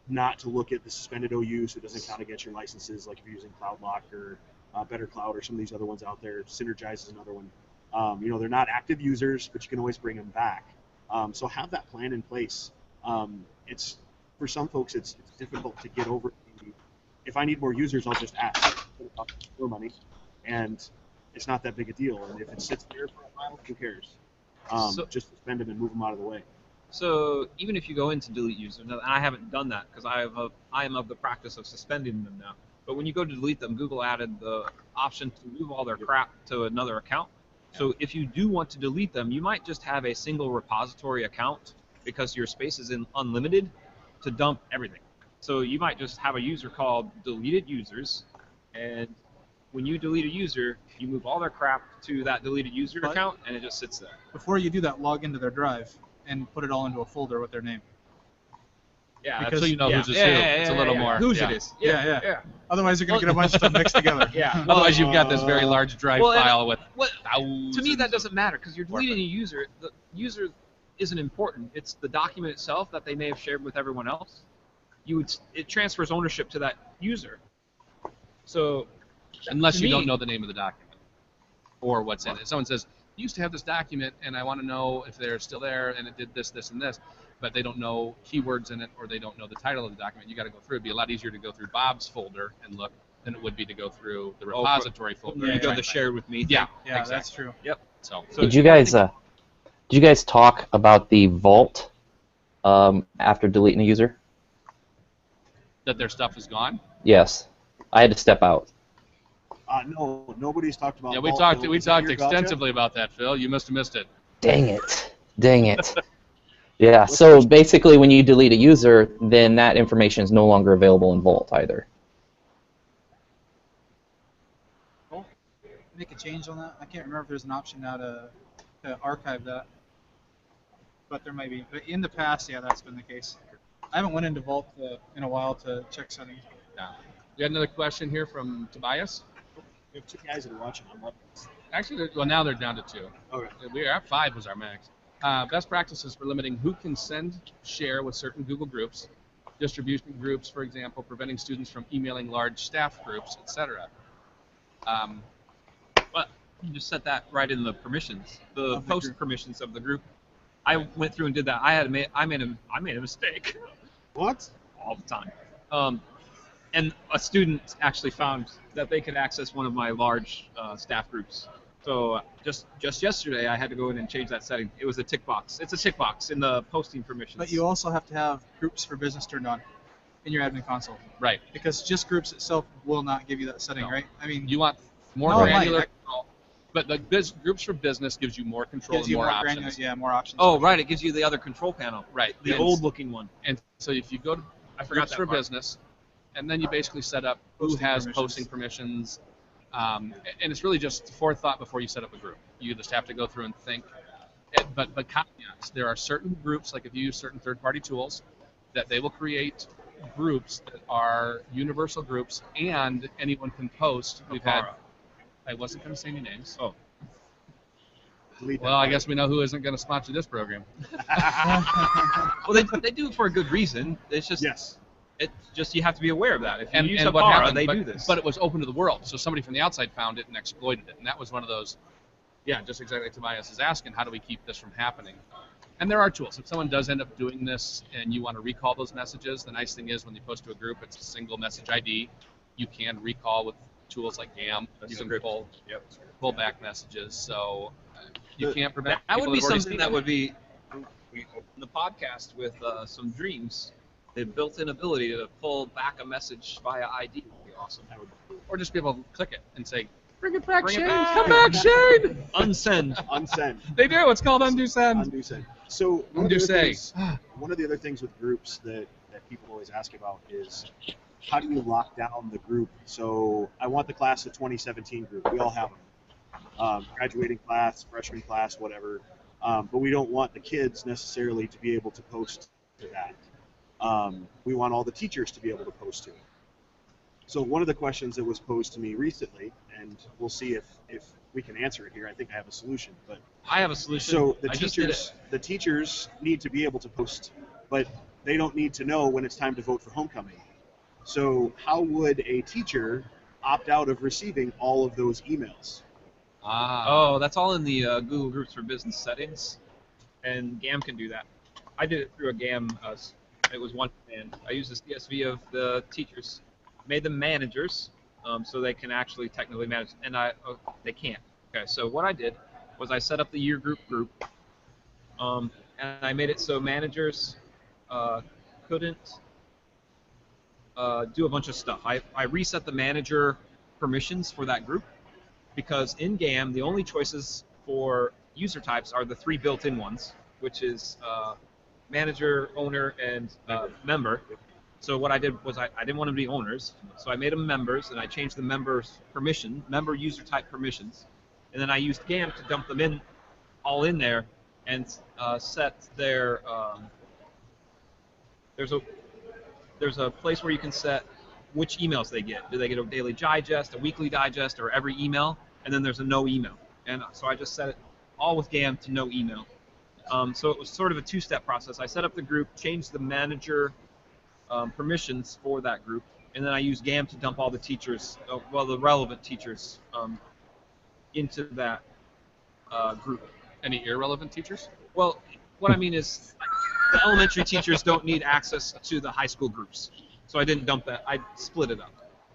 not to look at the suspended OU, so it doesn't count against your licenses, like if you're using CloudLock or Better Cloud or some of these other ones out there. Synergize is another one. They're not active users, but you can always bring them back. So have that plan in place. It's for some folks, it's difficult to get over. If I need more users, I'll just ask for money, and it's not that big a deal. And if it sits there for a while, who cares? Just suspend them and move them out of the way. So even if you go into delete user, and I haven't done that because I am of the practice of suspending them now. But when you go to delete them, Google added the option to move all their crap to another account. So if you do want to delete them, you might just have a single repository account because your space is unlimited to dump everything. So you might just have a user called deleted users, and when you delete a user, you move all their crap to that deleted user account, and it just sits there. Before you do that, log into their drive and put it all into a folder with their name. Yeah, Because- So you know who's who. It's a little more. Whose yeah. it is. Yeah. Otherwise, you're going to get a bunch of stuff mixed together. Yeah. Otherwise, you've got this very large drive file with thousands. To me, that doesn't matter because you're deleting a user. The user isn't important. It's the document itself that they may have shared with everyone else. It transfers ownership to that user. So, Unless you me- don't know the name of the document or what's in it. Someone says, you used to have this document, and I want to know if they're still there, and it did this, this, and this, but they don't know keywords in it, or they don't know the title of the document. You got to go through. It'd be a lot easier to go through Bob's folder and look than it would be to go through the repository folder. you and go try to and share with me. Yeah, Yeah, exactly. that's true. Yep. So Did you guys talk about the vault after deleting a user? that their stuff is gone. Yes, I had to step out. No, nobody's talked about. Yeah, we vault talked. build. We Is that talked your gotcha? extensively about that, Phil. You must have missed it. Dang it. Yeah, so basically when you delete a user, then that information is no longer available in Vault either. Make a change on that. I can't remember if there's an option now to archive that, but there might be. But in the past, yeah, that's been the case. I haven't went into Vault in a while to check settings. Yeah. We got another question here from Tobias. We have two guys that are watching on. Actually, well, now they're down to 2. Okay. We are at 5 was our max. Best practices for limiting who can share with certain Google groups, distribution groups, for example, preventing students from emailing large staff groups, etc. But you just set that right in the permissions, the Of the post group. permissions of the group. I went through and did that. I made a mistake What? all the time. And a student actually found that they could access one of my large staff groups. So just yesterday, I had to go in and change that setting. It was a tick box. It's a tick box in the posting permissions. But you also have to have groups for business turned on in your admin console, Right. because just groups itself will not give you that setting, No. right? I mean, You want more No, it might. granular control. But the groups for business gives you more control gives and you more more options. granular, yeah, more options. Oh, right. It gives you the other control panel. Right. The And- old-looking one. And so if you go to I forgot groups that for part. business, and then you basically set up who Posting has permissions. posting permissions, and it's really just forethought before you set up a group. You just have to go through and think. But caveats, there are certain groups, like if you use certain third-party tools, that they will create groups that are universal groups, and anyone can post. We've had. I wasn't going to say any names. Oh. Delete that Well, I part. guess we know who isn't going to sponsor this program. Well, they do it for a good reason. It's just Yes. you have to be aware of that. If you use And a what bar, happened, they but, do this. But it was open to the world, so somebody from the outside found it and exploited it, and that was one of those. Yeah, just exactly like Tobias is asking, how do we keep this from happening? And there are tools. If someone does end up doing this and you want to recall those messages, the nice thing is when you post to a group, it's a single message ID. You can recall with tools like GAM. You can pull back messages. So you can't prevent. That would people be who've already something seen that it. would be we open the podcast with some dreams. The built-in ability to pull back a message via ID would be awesome. Or just be able to click it and say, bring it back, Bring it Shane. back. Come back, Shane. Unsend. Unsend. They do. It's called undo send. Undo send. So one of Undo the say. things one of the other things with groups that people always ask about is how do you lock down the group? So I want the class of 2017 group. We all have them. Graduating class, freshman class, whatever. But we don't want the kids necessarily to be able to post to that. We want all the teachers to be able to post to it. So one of the questions that was posed to me recently, and we'll see if we can answer it here. I think I have a solution, but I have a solution. so the I just did teachers need to be able to post, but they don't need to know when it's time to vote for homecoming. So how would a teacher opt out of receiving all of those emails? Oh, that's all in the Google Groups for Business settings, and GAM can do that. I did it through a GAM. It was one command. I used the CSV of the teachers, made them managers, so they can actually technically manage. And they can't. Okay, so what I did was I set up the year group, and I made it so managers couldn't do a bunch of stuff. I reset the manager permissions for that group, because in GAM, the only choices for user types are the 3 built-in ones, which is manager, owner, and member. So what I did was I didn't want them to be owners, so I made them members, and I changed the members' permission, member user type permissions, and then I used GAM to dump them all in there, and set their there's a place where you can set which emails they get. Do they get a daily digest, a weekly digest, or every email? And then there's a no email. And so I just set it all with GAM to no email. So it was sort of a 2-step process. I set up the group, changed the manager permissions for that group, and then I used GAM to dump all the teachers, the relevant teachers, into that group. Any irrelevant teachers? Well, what I mean is the elementary teachers don't need access to the high school groups. So I didn't dump that. I split it up.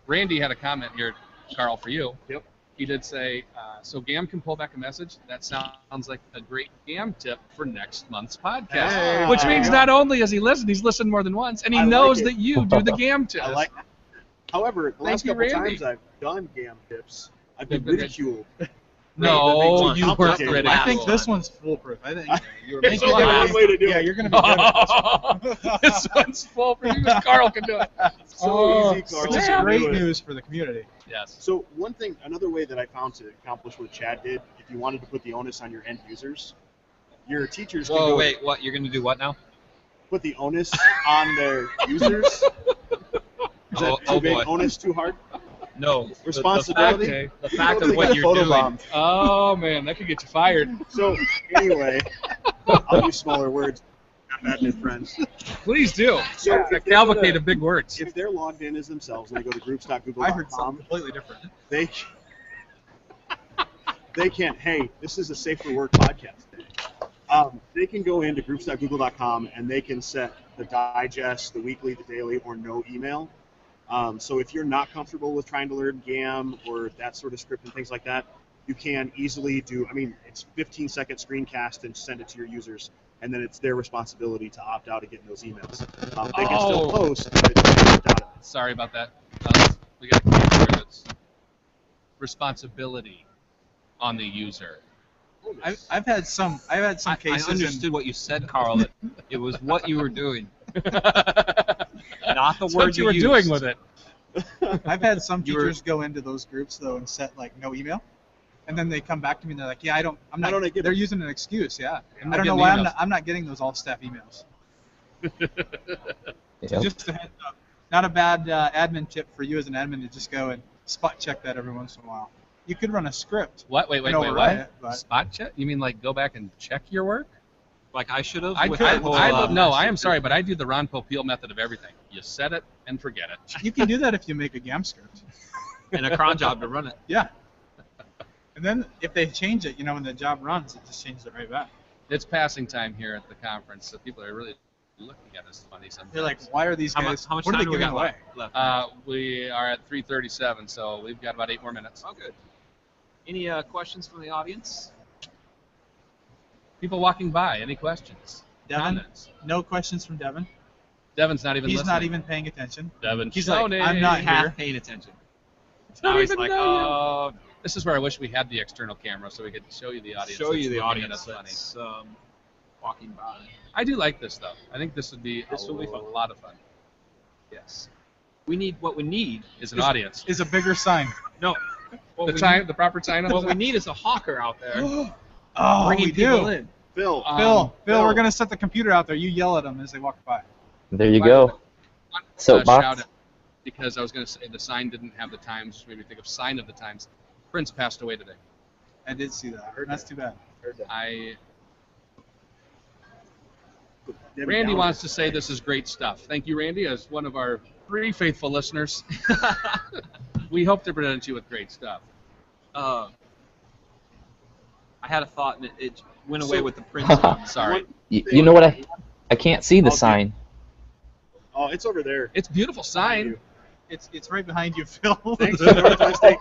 Randy had a comment here, Carl, for you. Yep. He did say, so GAM can pull back a message. That sounds like a great GAM tip for next month's podcast. Hey, Which there means you go. not only has he listened, he's listened more than once, and he I like knows it. that you do the GAM tips. I like that. However, the last you, couple Randy. times I've done GAM tips, I've been They've been ridiculed. No, Right, you that weren't makes it ready. I think this one's foolproof. I think you were There's making only it. one way to do Yeah, it. you're gonna be good at this. this one's full for you. Carl can do it. So easy, Carl. Which is Just great do it. news for the community. Yes. So another way that I found to accomplish what Chad did, if you wanted to put the onus on your end users, your teachers can Whoa, go wait, what? You're going to do what now? put the onus on their users. Is that too big? Boy. Onus too hard? No. Responsibility? Okay. The fact They of what got you're doing. photobombed. Oh man, that could get you fired. So anyway, I'll use smaller words. Admin friends. Please do. So if they're Cavalcade big words. If they're logged in as themselves and they go to I heard something groups.google.com, completely different. they can't. Hey, this is a safe for work podcast day. They can go into groups.google.com and they can set the digest, the weekly, the daily, or no email. So if you're not comfortable with trying to learn GAM or that sort of script and things like that, you can easily do. I mean, it's 15-second screencast and send it to your users, and then it's their responsibility to opt out of getting those emails. They can still post, but they opt out of it. Sorry about that. We got to capture this responsibility on the user. I've had some cases. I understood what you said, Carl. That it was what you were doing, not the That's word what you were doing with it. I've had some You were- teachers go into those groups though and set like no email, and then they come back to me and they're like, yeah, I'm I not. don't get They're it. using an excuse, yeah. I'm I not don't know getting why emails. I'm not getting those all staff emails. Yep. Just a heads up. Not a bad admin tip for you as an admin to just go and spot check that every once in a while. You could run a script. What? Wait, and override what? it, but Spot check? You mean like go back and check your work? Like I should have. I with could. that whole, No, I am sorry, but I do the Ron Popeil method of everything. You set it and forget it. you can do that if you make a GAM script. and a cron job to run it. Yeah. And then if they change it, when the job runs, it just changes it right back. It's passing time here at the conference, so people are really looking at us funny sometimes. They're like, why are these How guys? much what are time they do we giving got away? left? We are at 3:37, so we've got about 8 more minutes. Oh, good. Any questions from the audience? People walking by, any questions? Devin? Comments? No questions from Devin. Devin's not even He's listening. not even paying attention. Devin. He's like, Shoney. I'm not Half here. paying attention. Don't Now he's even like, know you. oh, This is where I wish we had the external camera so we could show you the audience. show you that's the looking at audience. us funny. That's, walking by. I do like this though. I think this would be This will be fun. a lot of fun. Yes. What we need Is an audience. Is a bigger sign. no. What The we time, the proper time. What we need is a hawker out there Oh, bringing we people do. in. Phil, Phil, Phil. we're gonna set the computer out there. You yell at them as they walk by. There you By the go. way, one, Soapbox. shout out, because I was going to say the sign didn't have the times, which made me think of Sign of the Times. Prince passed away today. I did see that. That's too bad. Randy wants to say this is great stuff. Thank you, Randy, as one of our 3 faithful listeners. We hope to present you with great stuff. I had a thought and it went away So- with the Prince one. Sorry. You know what? I can't see the sign. Oh, it's over there. It's a beautiful sign. It's right behind you, Phil. Thanks for Northwest State.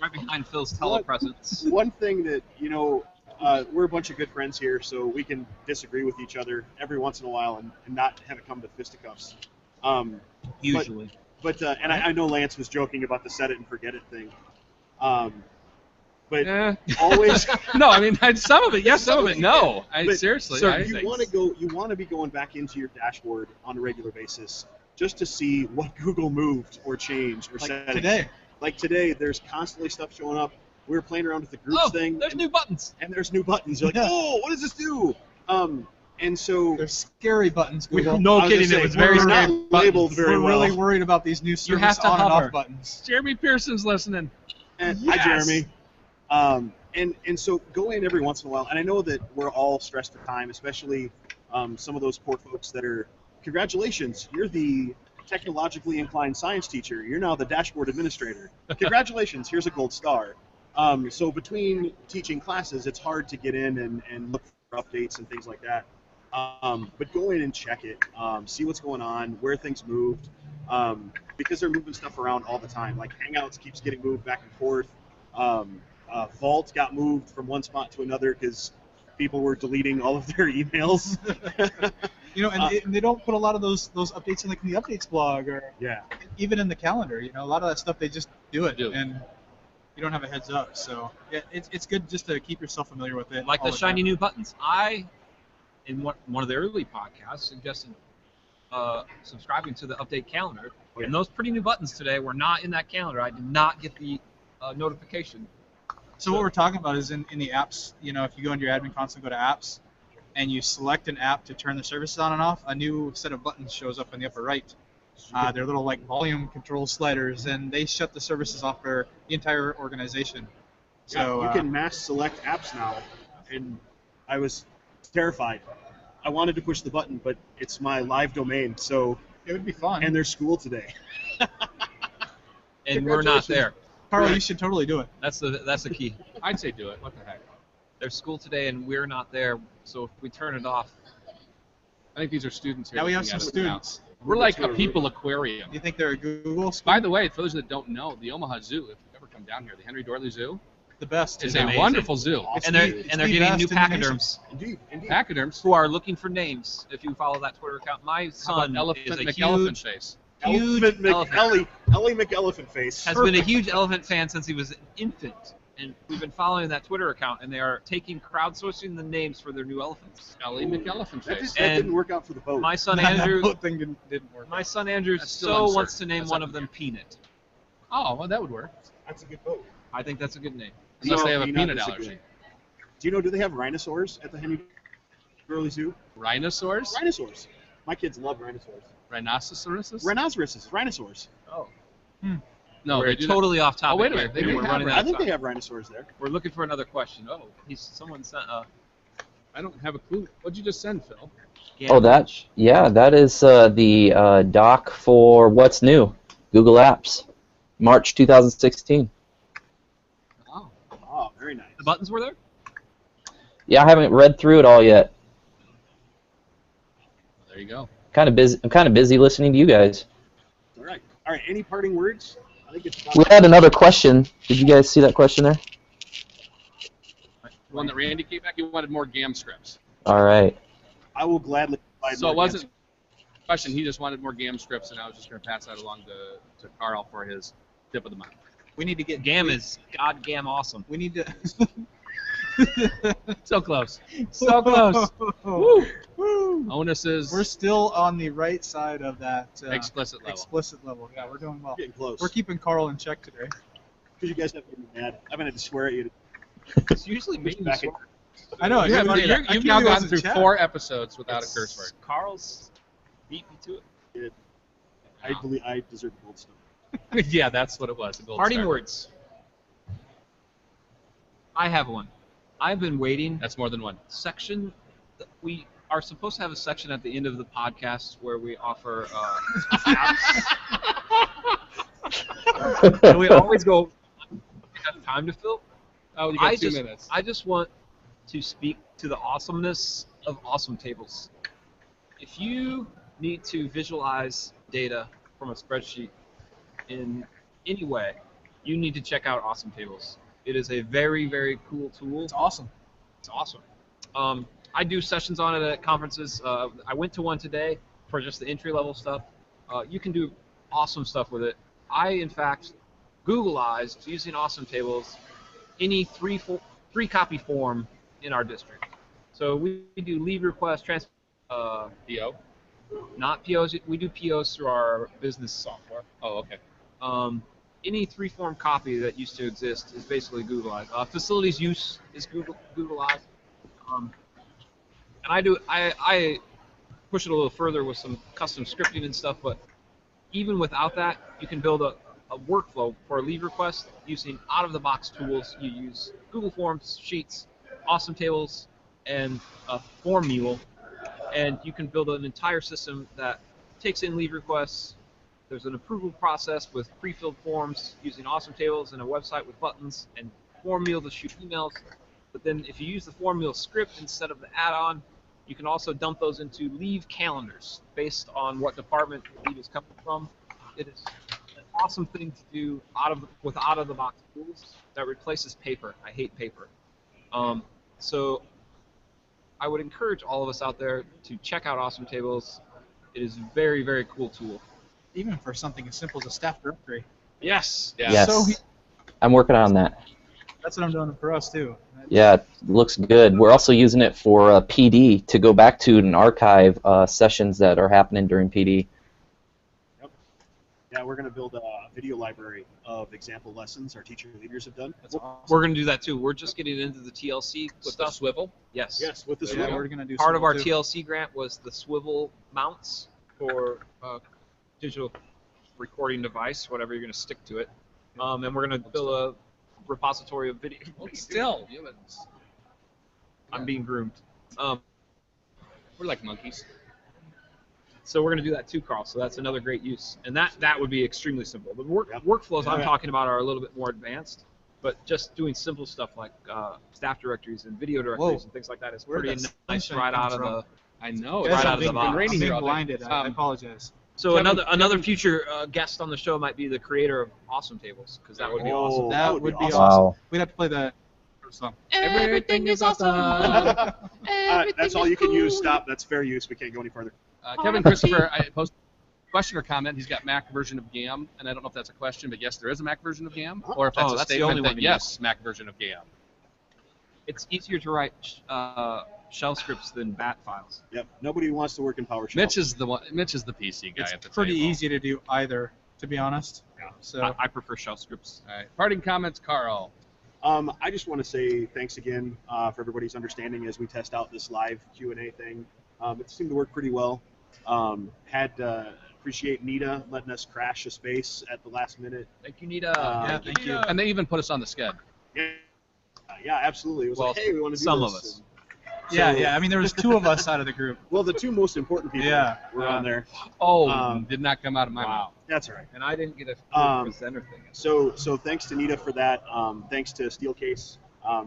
Right behind Phil's telepresence. One thing that, we're a bunch of good friends here, so we can disagree with each other every once in a while and not have it come to fisticuffs. Usually. But I know Lance was joking about the set it and forget it thing. But Eh. always. No, I mean, some of it, yes, some of it, no. But, Seriously. sir, I you think- want to be going back into your dashboard on a regular basis just to see what Google moved or changed or Like settings. today. Like today, there's constantly stuff showing up. We were playing around with the groups thing. There's and, new buttons. and there's new buttons. You're like, Yeah. oh, what does this do? And so They're scary buttons, Google. No I was kidding, gonna it was say, very we're not scary labeled buttons. very We're well. really worried about these new service have to on and hover. off buttons. Jeremy Pearson's listening. And, Yes. Hi, Jeremy. And so go in every once in a while, and I know that we're all stressed for time, especially some of those poor folks that are, congratulations, you're the technologically inclined science teacher. You're now the dashboard administrator. Congratulations, here's a gold star. So between teaching classes, it's hard to get in and look for updates and things like that. But go in and check it, see what's going on, where things moved, because they're moving stuff around all the time. Like Hangouts keeps getting moved back and forth. Vault got moved from one spot to another because people were deleting all of their emails. And they don't put a lot of those updates in like the updates blog or Yeah. even in the calendar. A lot of that stuff they just do it Do. and you don't have a heads up. So yeah, it's good just to keep yourself familiar with it. Like all the shiny time. new buttons. In one of the early podcasts, suggested subscribing to the update calendar. Oh, yeah. And those pretty new buttons today were not in that calendar. I did not get the notification. So what we're talking about is in the apps. If you go into your admin console, go to apps, and you select an app to turn the services on and off, a new set of buttons shows up in the upper right. They're little like volume control sliders, and they shut the services off for the entire organization. So you can mass select apps now, and I was terrified. I wanted to push the button, but it's my live domain, so it would be fun. and there's school today. And we're not there. Carl, you should totally do it. That's the key. I'd say do it. What the heck? There's school today and we're not there. So if we turn it off, I think these are students here. Now we have looking some at us now. students. We're like a people aquarium. Do you think they're a Google school? By the way, for those that don't know, the Omaha Zoo, if you've ever come down here, the Henry Dorley Zoo, The best. is It's a amazing. wonderful zoo. and they're the getting best new in the pachyderms Indeed. Pachyderms. who are looking for names. If you follow that Twitter account, my How son about is Elephant a McElephant huge face. Elephant elephant. Ellie McElephant face. Has been a huge elephant fan since he was an infant, and we've been following that Twitter account, and they are crowdsourcing the names for their new elephants. Ellie McElephant That, face. that And didn't work out for the boat. My son That Andrew, whole thing didn't work. my son Andrew That's still so uncertain. wants to name That's one up of them Peanut. Oh, well, that would work. That's a good boat. I think that's a good name. Unless No, they have a do not peanut disagree. allergy. Do they have rhinosaurs at the Henry Dorley Zoo? Rhinosaurs? Rhinosaurs. My kids love rhinosaurs. Rhinoceroses? Rhinosaurs. Oh, No, we're they do not. totally off topic. Oh, wait a minute. here. They do We're have running I out of think they time. have rhinosaurs there. We're looking for another question. Oh, someone sent I don't have a clue. What'd you just send, Phil? Oh, that is the doc for what's new, Google Apps, March 2016. Oh. Oh, very nice. The buttons were there? Yeah, I haven't read through it all yet. There you go. I'm kind of busy listening to you guys. All right. Any parting words? I think it's. We had another question. Did you guys see that question there? The one that Randy came back, he wanted more GAM scripts. All right. I will gladly provide So more it wasn't answers. a question, he just wanted more GAM scripts, and I was just going to pass that along to Carl for his tip of the month. We need to get GAM is God-gam awesome. We need to. So close. So close. Woo! Woo! Onuses. We're still on the right side of that explicit level. explicit level. Yeah, we're doing well. Getting close. We're keeping Carl in check today. Because you guys have to get me mad. I'm gonna have to swear at you. It's usually me Back in- I know. You have, funny that- I you've can't now believe it gone was through in chat. 4 episodes without a curse word. Carl's beat me to it. I believe I deserve the gold star. Yeah, that's what it was. A gold Parting star. words. I have one. I've been waiting. That's more than one. Section. We are supposed to have a section at the end of the podcast where we offer apps. And we always go. We have time to fill. Oh, you got I 2 just, minutes. I just want to speak to the awesomeness of awesome tables. If you need to visualize data from a spreadsheet in any way, you need to check out Awesome Tables. It is a very, very cool tool. It's awesome. It's awesome. I do sessions on it at conferences. I went to one today for just the entry-level stuff. You can do awesome stuff with it. I, in fact, Googleized using Awesome Tables any three-copy form in our district. So we do leave requests, PO? not POs. We do POs through our business software. Oh, okay. Any three-form copy that used to exist is basically Googleized. Facilities use is Googleized. And I push it a little further with some custom scripting and stuff, but even without that, you can build a workflow for a leave request using out-of-the-box tools. You use Google Forms, Sheets, Awesome Tables, and a Form Mule, and you can build an entire system that takes in leave requests. There's an approval process with pre-filled forms using Awesome Tables and a website with buttons, and Form Mule to shoot emails. But then if you use the Form Mule script instead of the add-on, you can also dump those into leave calendars based on what department the leave is coming from. It is an awesome thing to do with out-of-the-box tools that replaces paper. I hate paper. So I would encourage all of us out there to check out Awesome Tables. It is a very, very cool tool. Even for something as simple as a staff directory. Yes. Yeah. Yes. So I'm working on that. that's what I'm doing for us too. Yeah, it looks good. We're also using it for PD to go back to and archive sessions that are happening during PD. Yep. Yeah, we're going to build a video library of example lessons our teacher leaders have done. That's awesome. We're going to do that too. We're just getting into the TLC With the stuff. swivel? Yes. Yes, with this Yeah, one. we're gonna do Part of our too. TLC grant was the swivel mounts for digital recording device, whatever you're going to stick to it. And we're going to build a repository of video. Hold still. Humans. I'm being groomed. We're like monkeys. So we're going to do that too, Carl. So that's another great use. And that would be extremely simple. The Yep. workflows I'm Yeah. talking about are a little bit more advanced, but just doing simple stuff like staff directories and video directories Whoa. and things like that is Where'd pretty that nice sunshine right come out of from? the. I know. Right It's out of the been box. raining I'm here being all day. blinded. I apologize. So Kevin- another future guest on the show might be the creator of Awesome Tables, because that would be awesome. Oh, That would be awesome. Wow. We'd have to play the song. Everything is awesome. That's all you can use. Stop. That's fair use. We can't go any further. Kevin Christopher, I posted a question or comment. He's got Mac version of GAM, and I don't know if that's a question, but yes, there is a Mac version of GAM, or if that's Oh, a that's the statement only one that to yes, Mac version of GAM. It's easier to write shell scripts than bat files. Yep. Nobody wants to work in PowerShell. Mitch is the one. Mitch is the PC guy It's at the pretty table. easy to do either, to be honest. Yeah. So I prefer shell scripts. All right. Parting comments, Carl. I just want to say thanks again for everybody's understanding as we test out this live Q&A thing. It seemed to work pretty well. Appreciate NETA letting us crash a space at the last minute. Thank you, Nita. yeah, thank you. And they even put us on the sched. Yeah, absolutely. It was Well, like, hey, we want to do some this. of us. yeah. I mean, there was 2 of us out of the group. Well, the 2 most important people Yeah, were on there. Oh, did not come out of my mouth. That's all right. And I didn't get a presenter thing. So thanks to NETA for that. Thanks to Steelcase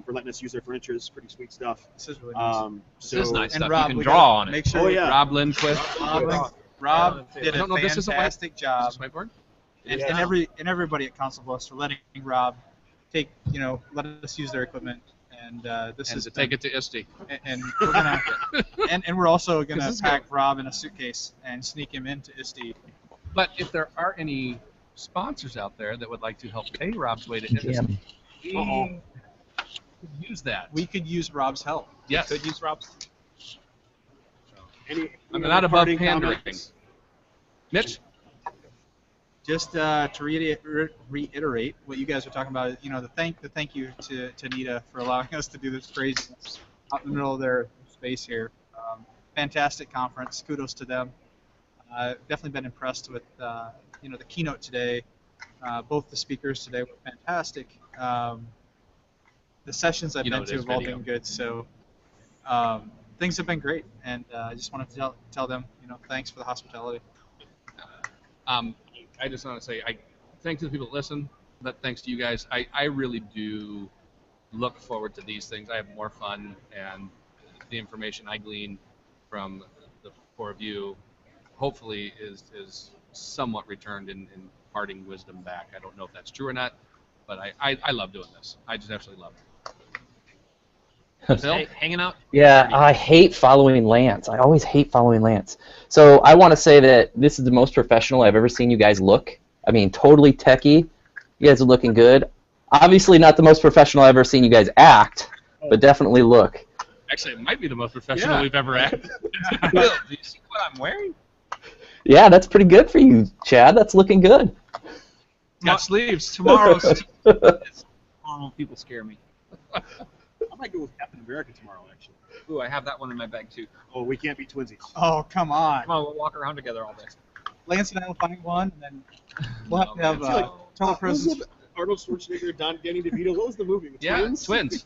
for letting us use their furniture. It's pretty sweet stuff. This is really nice. This is nice And stuff. Rob, You can we draw gotta on it. Make sure Oh, yeah. Rob Lindquist. Rob did I don't know a if this is a white- fantastic Is job, this whiteboard? and Yeah. everybody at Council Bluffs for letting Rob let us use their equipment, and this And is to take it to ISTE. and we're gonna and we're also gonna 'Cause this pack Rob in a suitcase and sneak him into ISTE. But if there are any sponsors out there that would like to help pay Rob's way to ISTE, Uh-oh. could use that. We could use Rob's help. yes. Could use Rob's. I'm not above parting pandering. comments? Mitch? Just to reiterate what you guys were talking about, the thank you to NETA for allowing us to do this crazy out in the middle of their space here. Fantastic conference. Kudos to them. Definitely been impressed with the keynote today. Both the speakers today were fantastic. The sessions I've been to have all been good. So things have been great, and I just wanted to tell them, thanks for the hospitality. I just want to say, thanks to the people that listen, but thanks to you guys. I really do look forward to these things. I have more fun, and the information I glean from the four of you hopefully is somewhat returned in imparting wisdom back. I don't know if that's true or not, but I love doing this. I just absolutely love it. Phil? Hanging out? Yeah, I hate following Lance. I always hate following Lance. So I want to say that this is the most professional I've ever seen you guys look. I mean, totally techie. You guys are looking good. Obviously not the most professional I've ever seen you guys act, but definitely look. Actually, it might be the most professional we've ever acted. Will, do you see what I'm wearing? Yeah, that's pretty good for you, Chad. That's looking good. Got sleeves. Tomorrow's people scare me. I might go with Captain America tomorrow, actually. Ooh, I have that one in my bag too. Oh, we can't be twinsies. Oh, come on. Come on, we'll walk around together all day. Lance and I will find one, and then we'll have to have I feel like- total What was presence. it? Arnold Schwarzenegger, Danny DeVito. What was the movie? The Yeah, Twins? twins.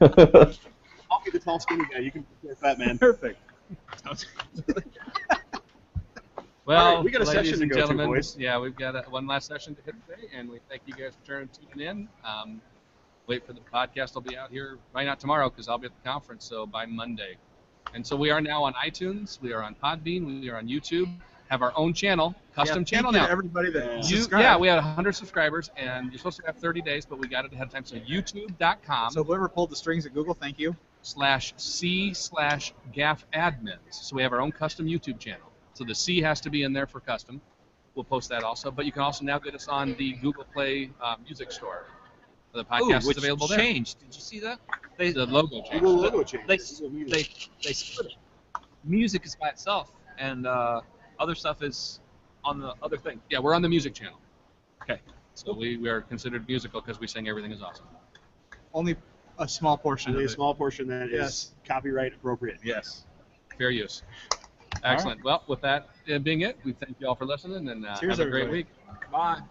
I'll be the tall, skinny guy. You can be the fat man. Perfect. Well, All right, we got a ladies session to and go to, gentlemen, boys. yeah, we've got one last session to hit today, and we thank you guys for tuning in. Wait for the podcast. I'll be out here, probably not tomorrow because I'll be at the conference, so by Monday. And so we are now on iTunes, we are on Podbean, we are on YouTube, have our own channel, custom channel now. Everybody that Yeah. subscribed. We had 100 subscribers, and you're supposed to have 30 days, but we got it ahead of time. So youtube.com So whoever pulled the strings at Google, thank you. /C/GAFE Admins. So we have our own custom YouTube channel. So the C has to be in there for custom. We'll post that also. But you can also now get us on the Google Play music store. The podcast which is available changed. Did you see that? there. The logo changed. Google logo change. They Google Music. split it. Music is by itself, and other stuff is on the other thing. Yeah, we're on the music channel. Okay. So we are considered musical because we sing Everything is Awesome. Only a small portion Only a of it. small portion that is Yes. copyright appropriate. Yes. Fair use. Excellent. Well, with that being it, we thank you all for listening, and Cheers, have a great everybody. week. Bye.